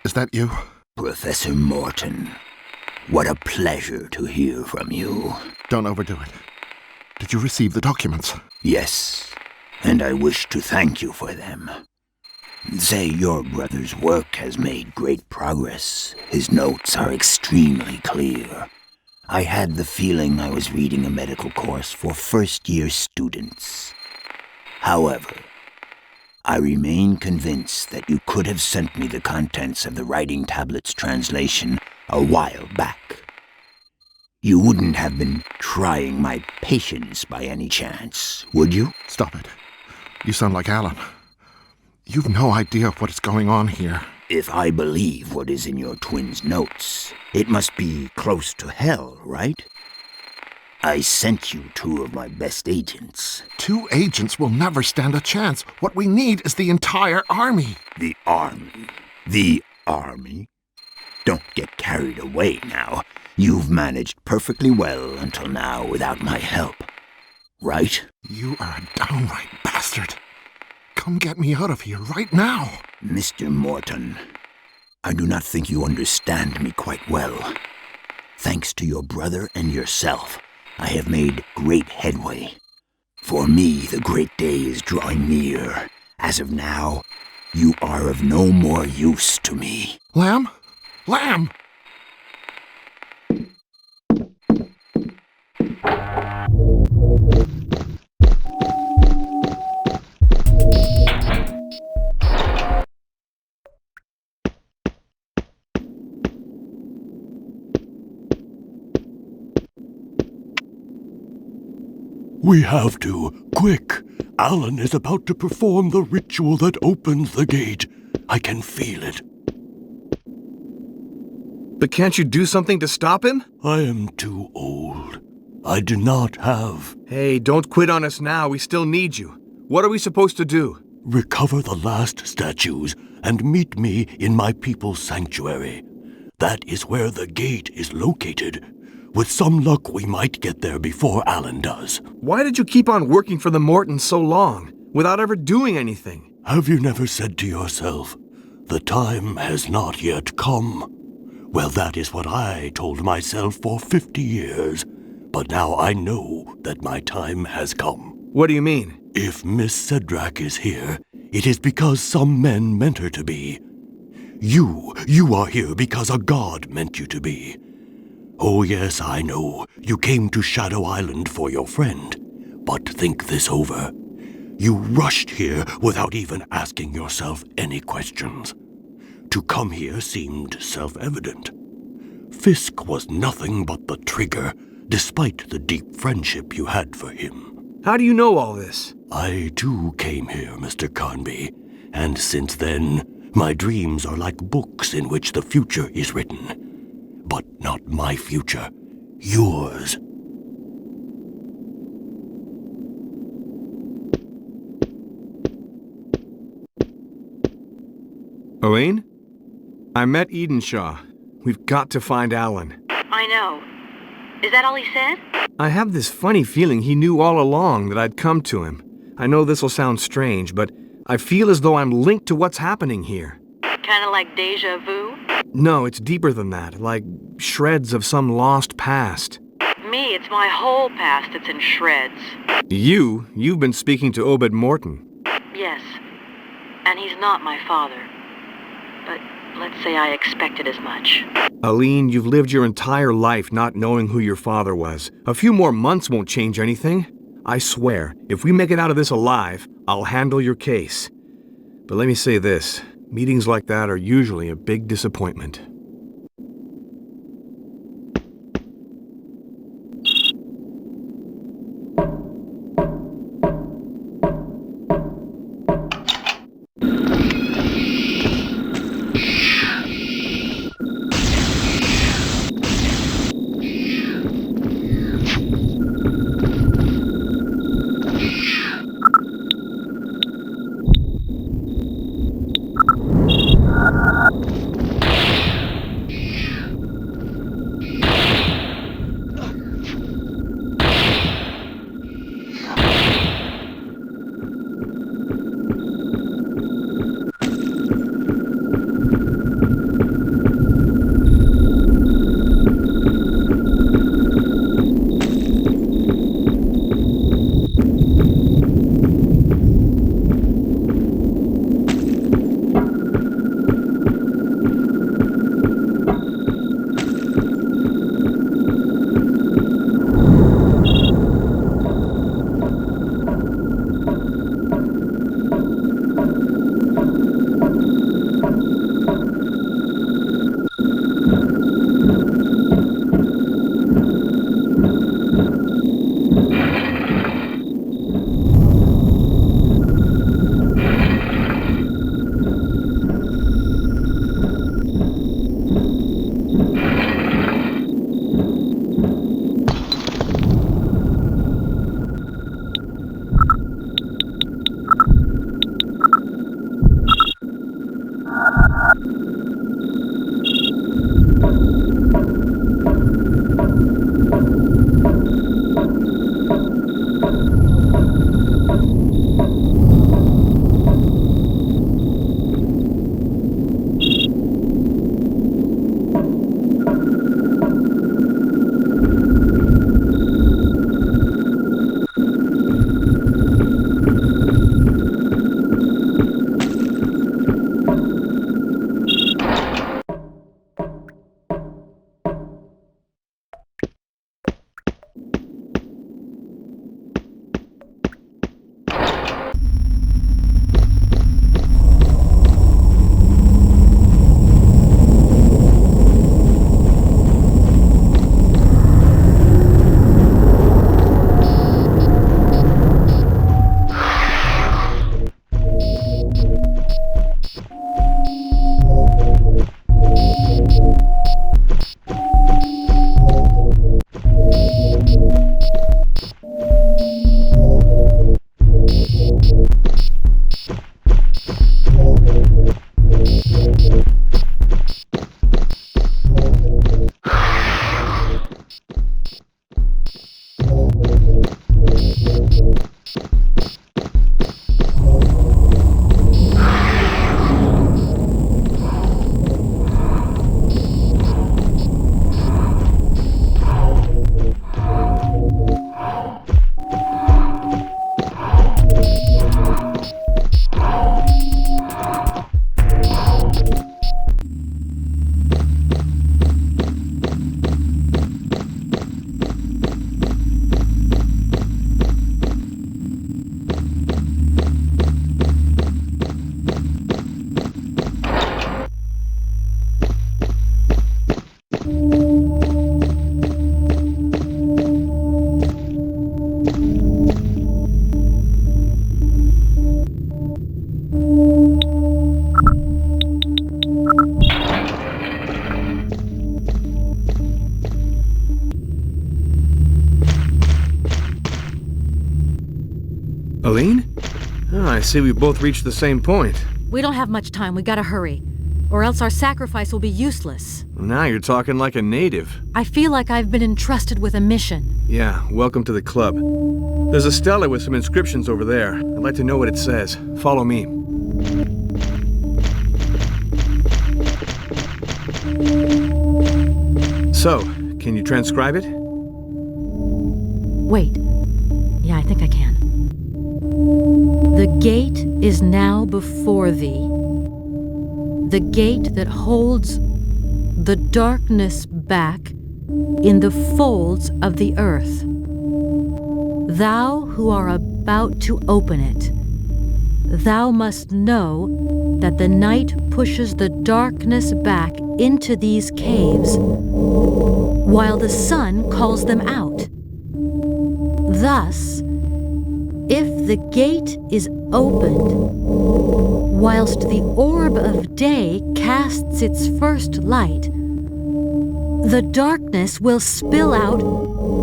Speaker 13: is that you?
Speaker 3: Professor Morton, what a pleasure to hear from you.
Speaker 13: Don't overdo it. Did you receive the documents?
Speaker 3: Yes, and I wish to thank you for them. Say your brother's work has made great progress. His notes are extremely clear. I had the feeling I was reading a medical course for first-year students. However, I remain convinced that you could have sent me the contents of the writing tablet's translation a while back. You wouldn't have been trying my patience by any chance, would you?
Speaker 13: Stop it. You sound like Alan. You've no idea what is going on here.
Speaker 3: If I believe what is in your twin's notes, it must be close to hell, right? I sent you 2 of my best agents.
Speaker 13: 2 agents will never stand a chance. What we need is the entire army.
Speaker 3: The army? The army? Don't get carried away now. You've managed perfectly well until now without my help. Right?
Speaker 13: You are a downright bastard. Come get me out of here right now.
Speaker 3: Mr. Morton, I do not think you understand me quite well. Thanks to your brother and yourself, I have made great headway. For me, the great day is drawing near. As of now, you are of no more use to me.
Speaker 13: Lamb? Lamb!
Speaker 1: We have to. Quick! Alan is about to perform the ritual that opens the gate. I can feel it.
Speaker 6: But can't you do something to stop him?
Speaker 1: I am too old. I do not have...
Speaker 6: Hey, don't quit on us now. We still need you. What are we supposed to do?
Speaker 1: Recover the last statues and meet me in my people's sanctuary. That is where the gate is located. With some luck, we might get there before Alan does.
Speaker 6: Why did you keep on working for the Mortons so long, without ever doing anything?
Speaker 1: Have you never said to yourself, the time has not yet come? Well, that is what I told myself for 50 years. But now I know that my time has come.
Speaker 6: What do you mean?
Speaker 1: If Miss Cedrac is here, it is because some men meant her to be. You are here because a god meant you to be. Oh yes, I know, you came to Shadow Island for your friend. But think this over. You rushed here without even asking yourself any questions. To come here seemed self-evident. Fisk was nothing but the trigger, despite the deep friendship you had for him.
Speaker 6: How do you know all this?
Speaker 1: I too came here, Mr. Carnby, and since then, my dreams are like books in which the future is written. But not my future, yours.
Speaker 6: Aline? I met Edenshaw. We've got to find Alan.
Speaker 9: I know. Is that all he said?
Speaker 6: I have this funny feeling he knew all along that I'd come to him. I know this'll sound strange, but I feel as though I'm linked to what's happening here.
Speaker 9: Kinda like deja vu?
Speaker 6: No, it's deeper than that, like shreds of some lost past.
Speaker 9: Me, it's my whole past that's in shreds.
Speaker 6: You've been speaking to Obed Morton.
Speaker 9: Yes, and he's not my father. But let's say I expected as much.
Speaker 6: Aline, you've lived your entire life not knowing who your father was. A few more months won't change anything. I swear, if we make it out of this alive, I'll handle your case. But let me say this, meetings like that are usually a big disappointment. Aline? Oh, I see we both reached the same point.
Speaker 7: We don't have much time. We gotta hurry. or else our sacrifice will be useless.
Speaker 6: Now you're talking like a native.
Speaker 7: I feel like I've been entrusted with a mission.
Speaker 6: Yeah, welcome to the club. There's a stela with some inscriptions over there. I'd like to know what it says. Follow me. So, can you transcribe it?
Speaker 7: Wait. Yeah, I think I can. The gate is now before thee. The gate that holds the darkness back in the folds of the earth. Thou who are about to open it, thou must know that the night pushes the darkness back into these caves, while the sun calls them out. Thus, if the gate is opened, whilst the orb of day casts its first light, the darkness will spill out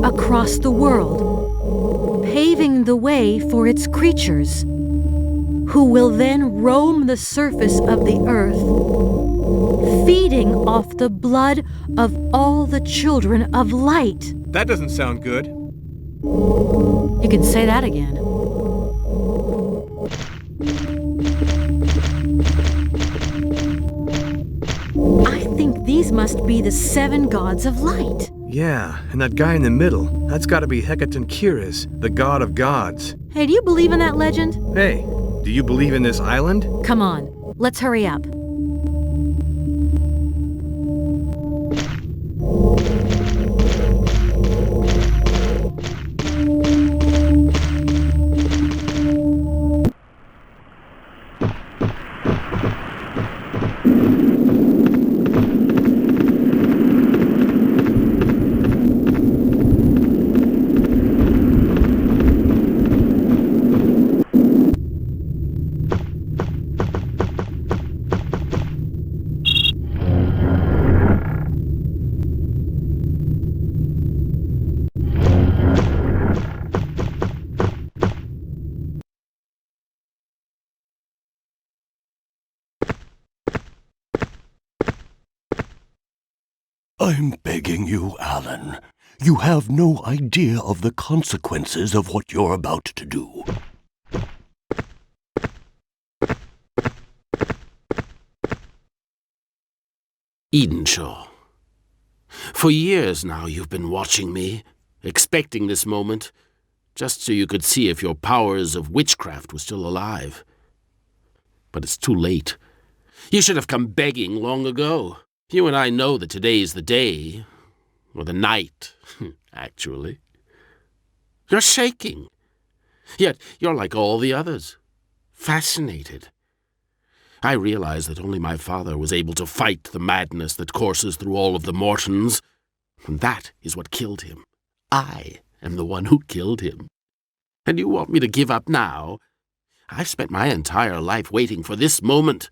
Speaker 7: across the world, paving the way for its creatures, who will then roam the surface of the earth, feeding off the blood of all the children of light.
Speaker 6: That doesn't sound good.
Speaker 7: You can say that again. I think these must be the 7 gods of light.
Speaker 6: Yeah, and that guy in the middle, that's gotta be Hecatoncheires, the god of gods.
Speaker 7: Hey, do you believe in that legend?
Speaker 6: Hey, do you believe in this island?
Speaker 7: Come on, let's hurry up.
Speaker 1: I'm begging you, Alan. You have no idea of the consequences of what you're about to do.
Speaker 14: Edenshaw. For years now you've been watching me, expecting this moment, just so you could see if your powers of witchcraft were still alive. But it's too late. You should have come begging long ago. You and I know that today's the day, or the night, actually. You're shaking. Yet you're like all the others, fascinated. I realize that only my father was able to fight the madness that courses through all of the Mortons, and that is what killed him. I am the one who killed him. And you want me to give up now? I've spent my entire life waiting for this moment.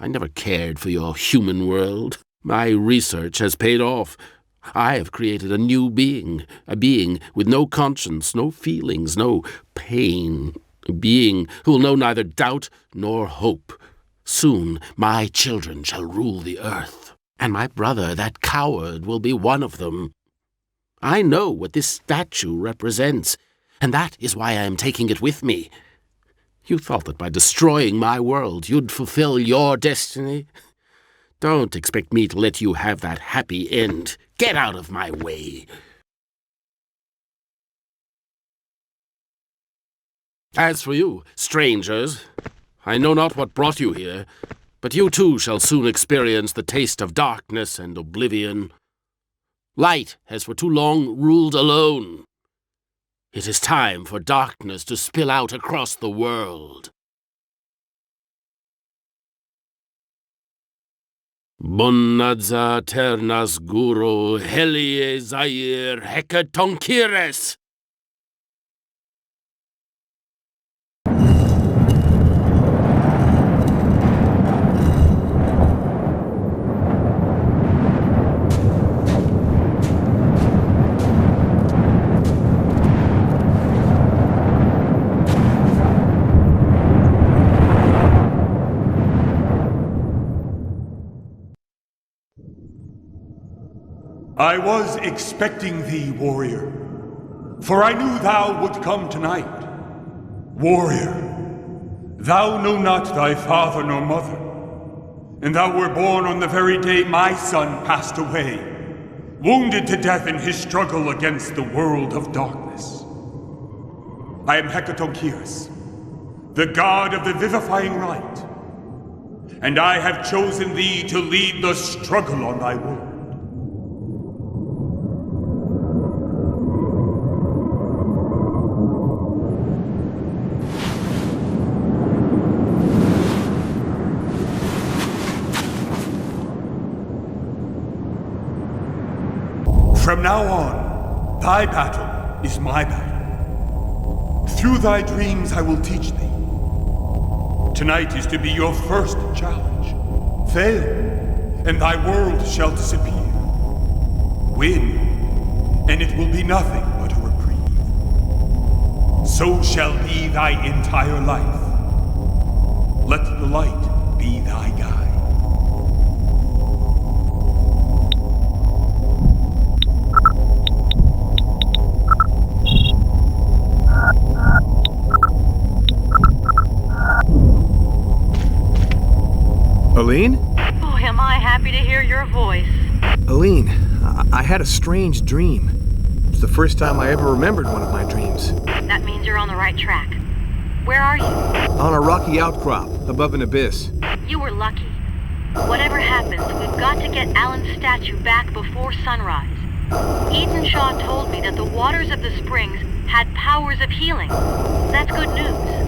Speaker 14: I never cared for your human world. My research has paid off. I have created a new being, a being with no conscience, no feelings, no pain, a being who will know neither doubt nor hope. Soon my children shall rule the earth, and my brother, that coward, will be one of them. I know what this statue represents, and that is why I am taking it with me. You thought that by destroying my world, you'd fulfill your destiny? Don't expect me to let you have that happy end. Get out of my way. As for you, strangers, I know not what brought you here, but you too shall soon experience the taste of darkness and oblivion. Light has for too long ruled alone. It is time for darkness to spill out across the world. Bonadza ternas guru helie zair Hecatoncheires.
Speaker 15: I was expecting thee, warrior, for I knew thou would come tonight. Warrior, thou know not thy father nor mother, and thou were born on the very day my son passed away, wounded to death in his struggle against the world of darkness. I am Hekatonkiris, the god of the vivifying light, and I have chosen thee to lead the struggle on thy world. From now on, thy battle is my battle. Through thy dreams I will teach thee. Tonight is to be your first challenge. Fail, and thy world shall disappear. Win, and it will be nothing but a reprieve. So shall be thy entire life. Let the light be thy guide.
Speaker 6: Aline?
Speaker 9: Oh, am I happy to hear your voice.
Speaker 6: Aline, I had a strange dream. It's the first time I ever remembered one of my dreams.
Speaker 9: That means you're on the right track. Where are you?
Speaker 6: On a rocky outcrop, above an abyss.
Speaker 9: You were lucky. Whatever happens, we've got to get Alan's statue back before sunrise. Edenshaw told me that the waters of the springs had powers of healing. That's good news.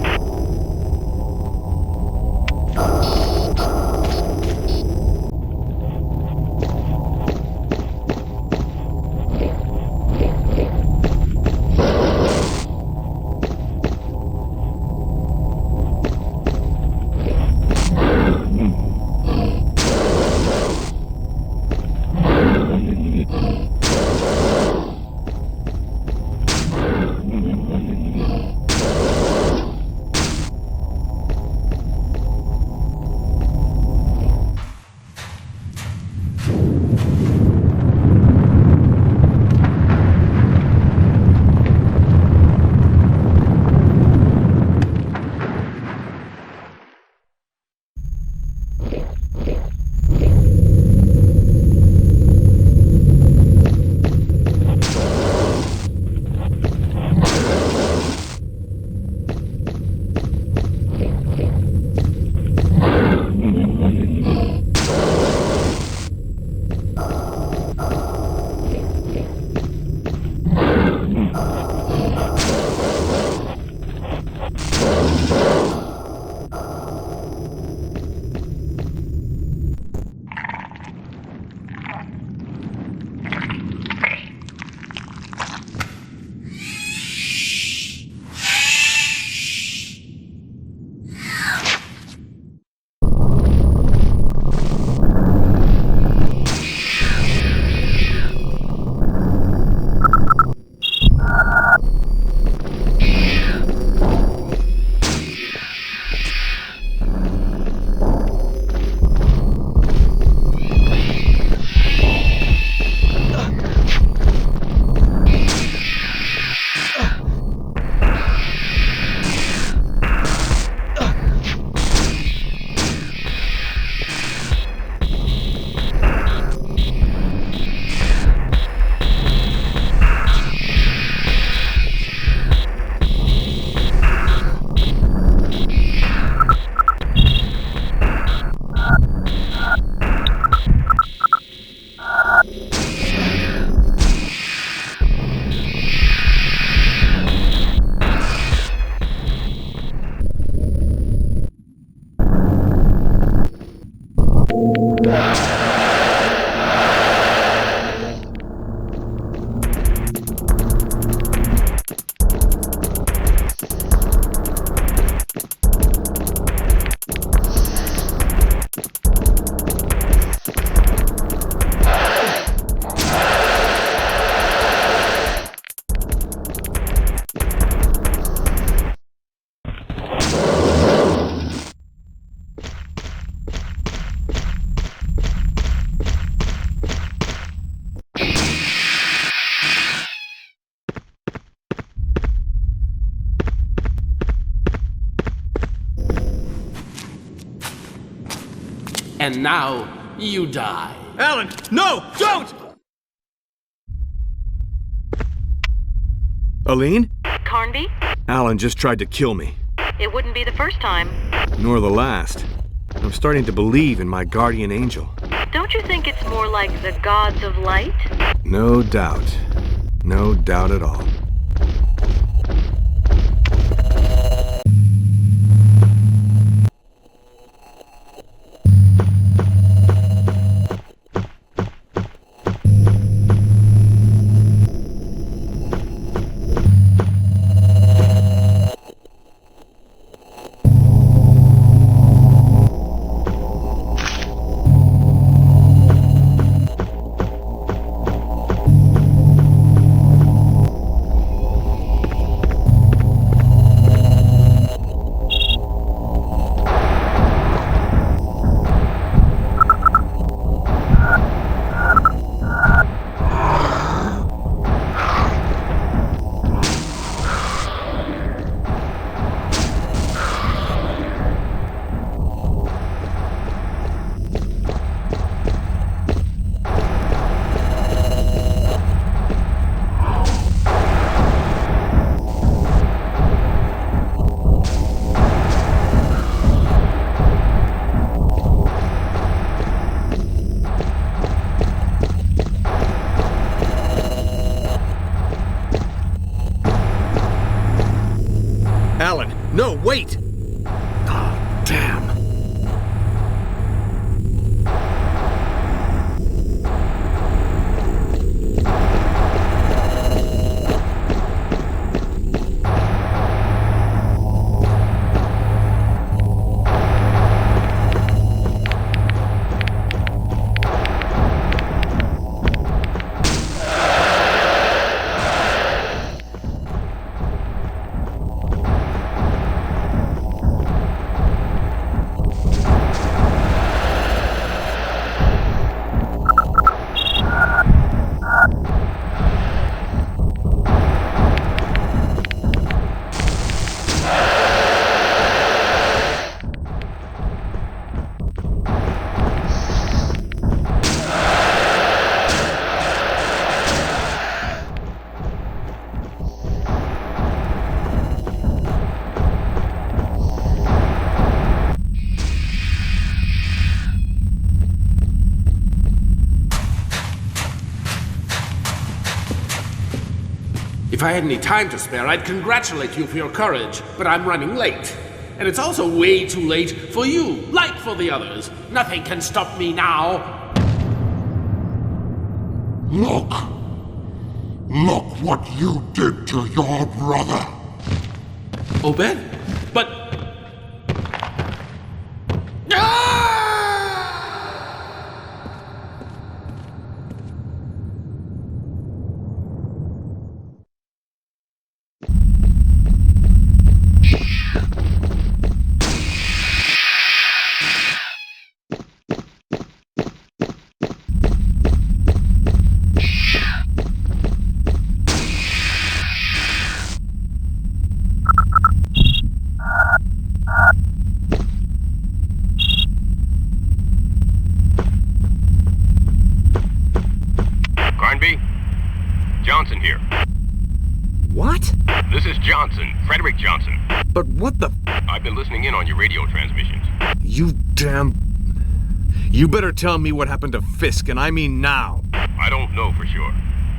Speaker 14: And now, you die.
Speaker 6: Alan, no! Don't! Aline?
Speaker 9: Carnby?
Speaker 6: Alan just tried to kill me.
Speaker 9: It wouldn't be the first time.
Speaker 6: Nor the last. I'm starting to believe in my guardian angel.
Speaker 9: Don't you think it's more like the gods of light?
Speaker 6: No doubt. No doubt at all. Alan, no, wait! Oh, damn.
Speaker 14: If I had any time to spare, I'd congratulate you for your courage, but I'm running late. And it's also way too late for you, like for the others. Nothing can stop me now.
Speaker 16: Look! Look what you did to your brother!
Speaker 14: Obed? But...
Speaker 17: Carnby? Johnson here.
Speaker 6: What?
Speaker 17: This is Johnson, Frederick Johnson.
Speaker 6: But what the...
Speaker 17: I've been listening in on your radio transmissions.
Speaker 6: You damn... You better tell me what happened to Fisk, and I mean now.
Speaker 17: I don't know for sure.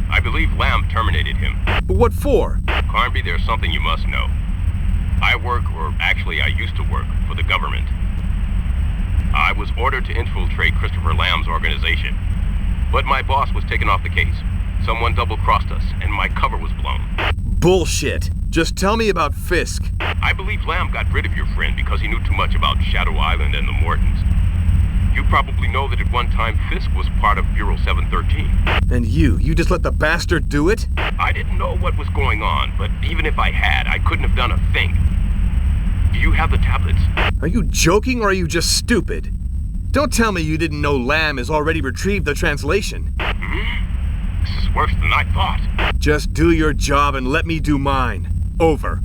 Speaker 17: I believe Lamb terminated him.
Speaker 6: But what for?
Speaker 17: Carnby, there's something you must know. I work, or actually I used to work, for the government. I was ordered to infiltrate Christopher Lamb's organization. But my boss was taken off the case. Someone double-crossed us, and my cover was blown.
Speaker 6: Bullshit. Just tell me about Fisk.
Speaker 17: I believe Lamb got rid of your friend because he knew too much about Shadow Island and the Mortons. You probably know that at one time Fisk was part of Bureau 713.
Speaker 6: And you just let the bastard do it?
Speaker 17: I didn't know what was going on, but even if I had, I couldn't have done a thing. Do you have the tablets?
Speaker 6: Are you joking or are you just stupid? Don't tell me you didn't know Lamb has already retrieved the translation.
Speaker 17: This is worse than I thought.
Speaker 6: Just do your job and let me do mine. Over.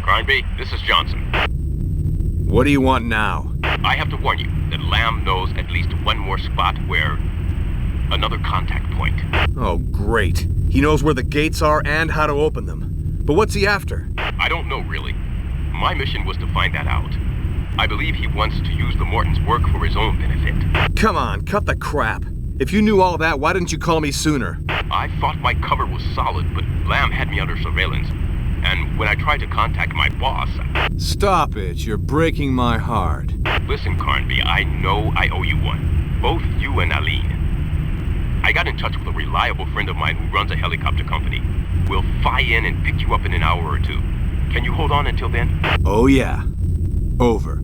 Speaker 17: Carnby, this is Johnson.
Speaker 6: What do you want now?
Speaker 17: I have to warn you that Lamb knows at least one more spot where... another contact point.
Speaker 6: Oh, great. He knows where the gates are and how to open them. But what's he after?
Speaker 17: I don't know, really. My mission was to find that out. I believe he wants to use the Morton's work for his own benefit.
Speaker 6: Come on, cut the crap. If you knew all that, why didn't you call me sooner?
Speaker 17: I thought my cover was solid, but Lamb had me under surveillance. And when I tried to contact my boss...
Speaker 6: Stop it, you're breaking my heart.
Speaker 17: Listen, Carnby, I know I owe you one. Both you and Aline. I got in touch with a reliable friend of mine who runs a helicopter company. We'll fly in and pick you up in an hour or two. Can you hold on until then?
Speaker 6: Oh yeah. Over.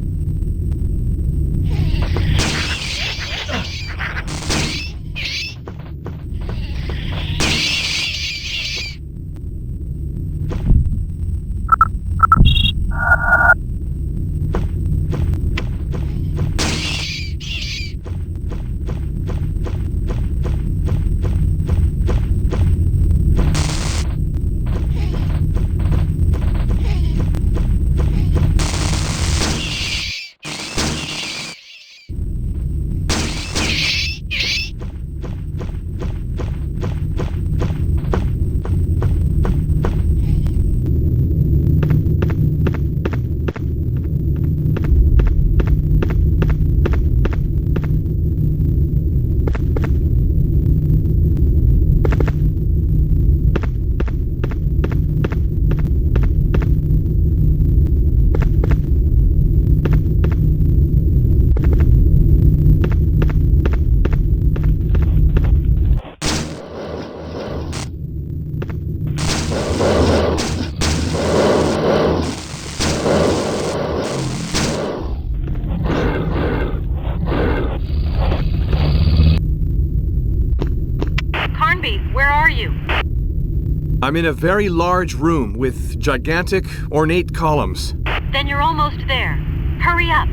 Speaker 6: I'm in a very large room with gigantic, ornate columns.
Speaker 9: Then you're almost there. Hurry up.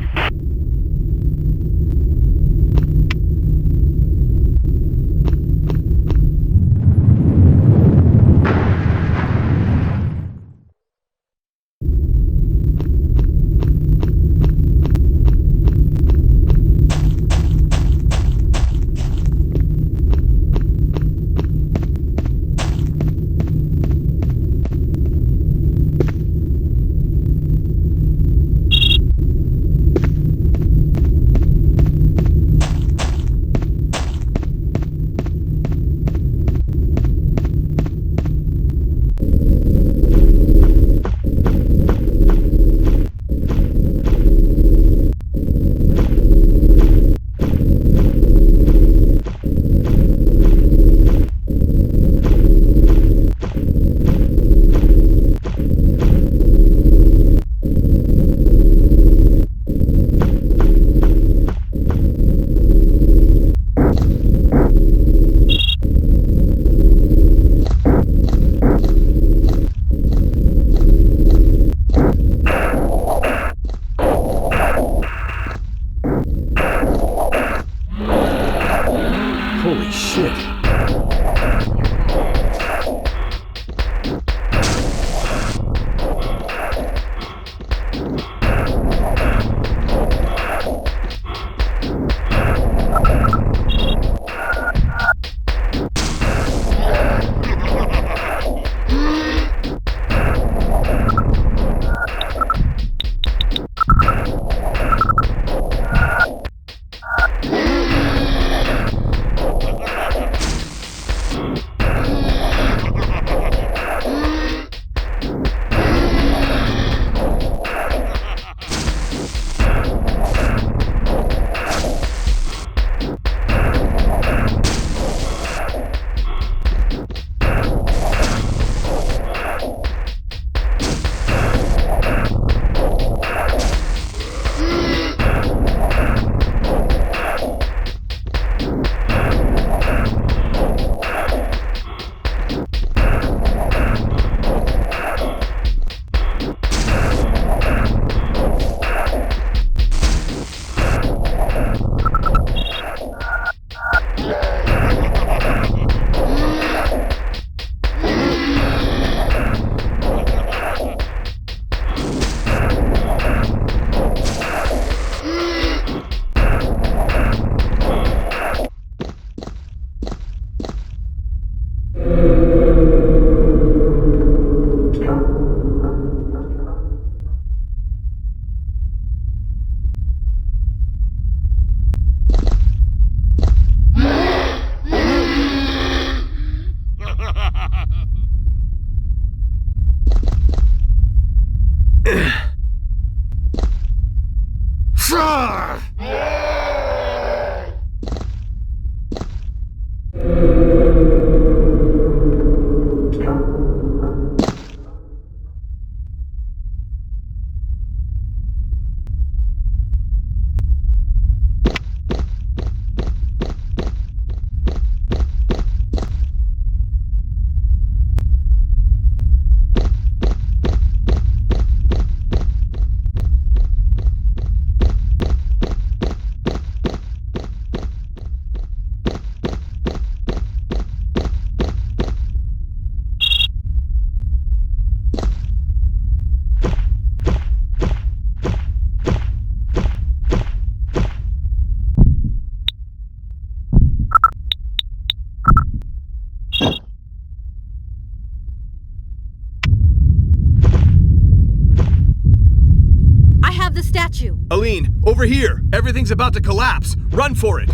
Speaker 6: Aline, over here! Everything's about to collapse! Run for it!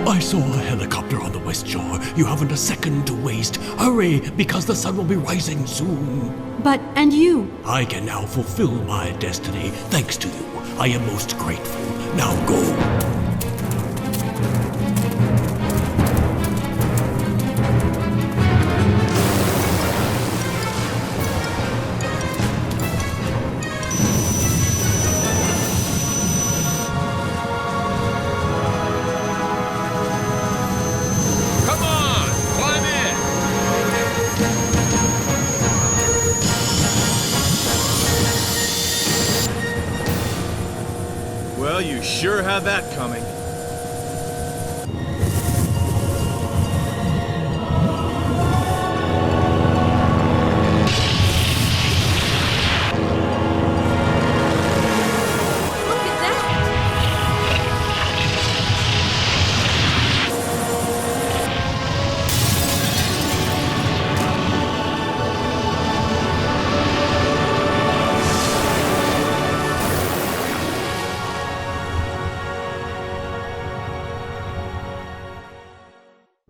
Speaker 1: I saw a helicopter on the west shore. You haven't a second to waste. Hurry, because the sun will be rising soon.
Speaker 7: But, and you?
Speaker 1: I can now fulfill my destiny, thanks to you. I am most grateful. Now go.
Speaker 6: Well, you sure had that coming.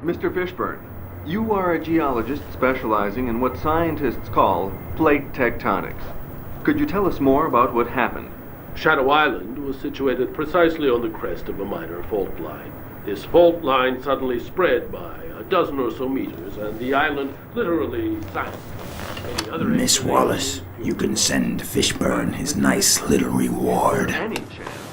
Speaker 18: Mr. Fishburne, you are a geologist specializing in what scientists call plate tectonics. Could you tell us more about what happened?
Speaker 19: Shadow Island was situated precisely on the crest of a minor fault line. This fault line suddenly spread by a dozen or so meters, and the island literally sank.
Speaker 3: Miss Wallace, you can send Fishburne his nice little reward.
Speaker 18: Any chance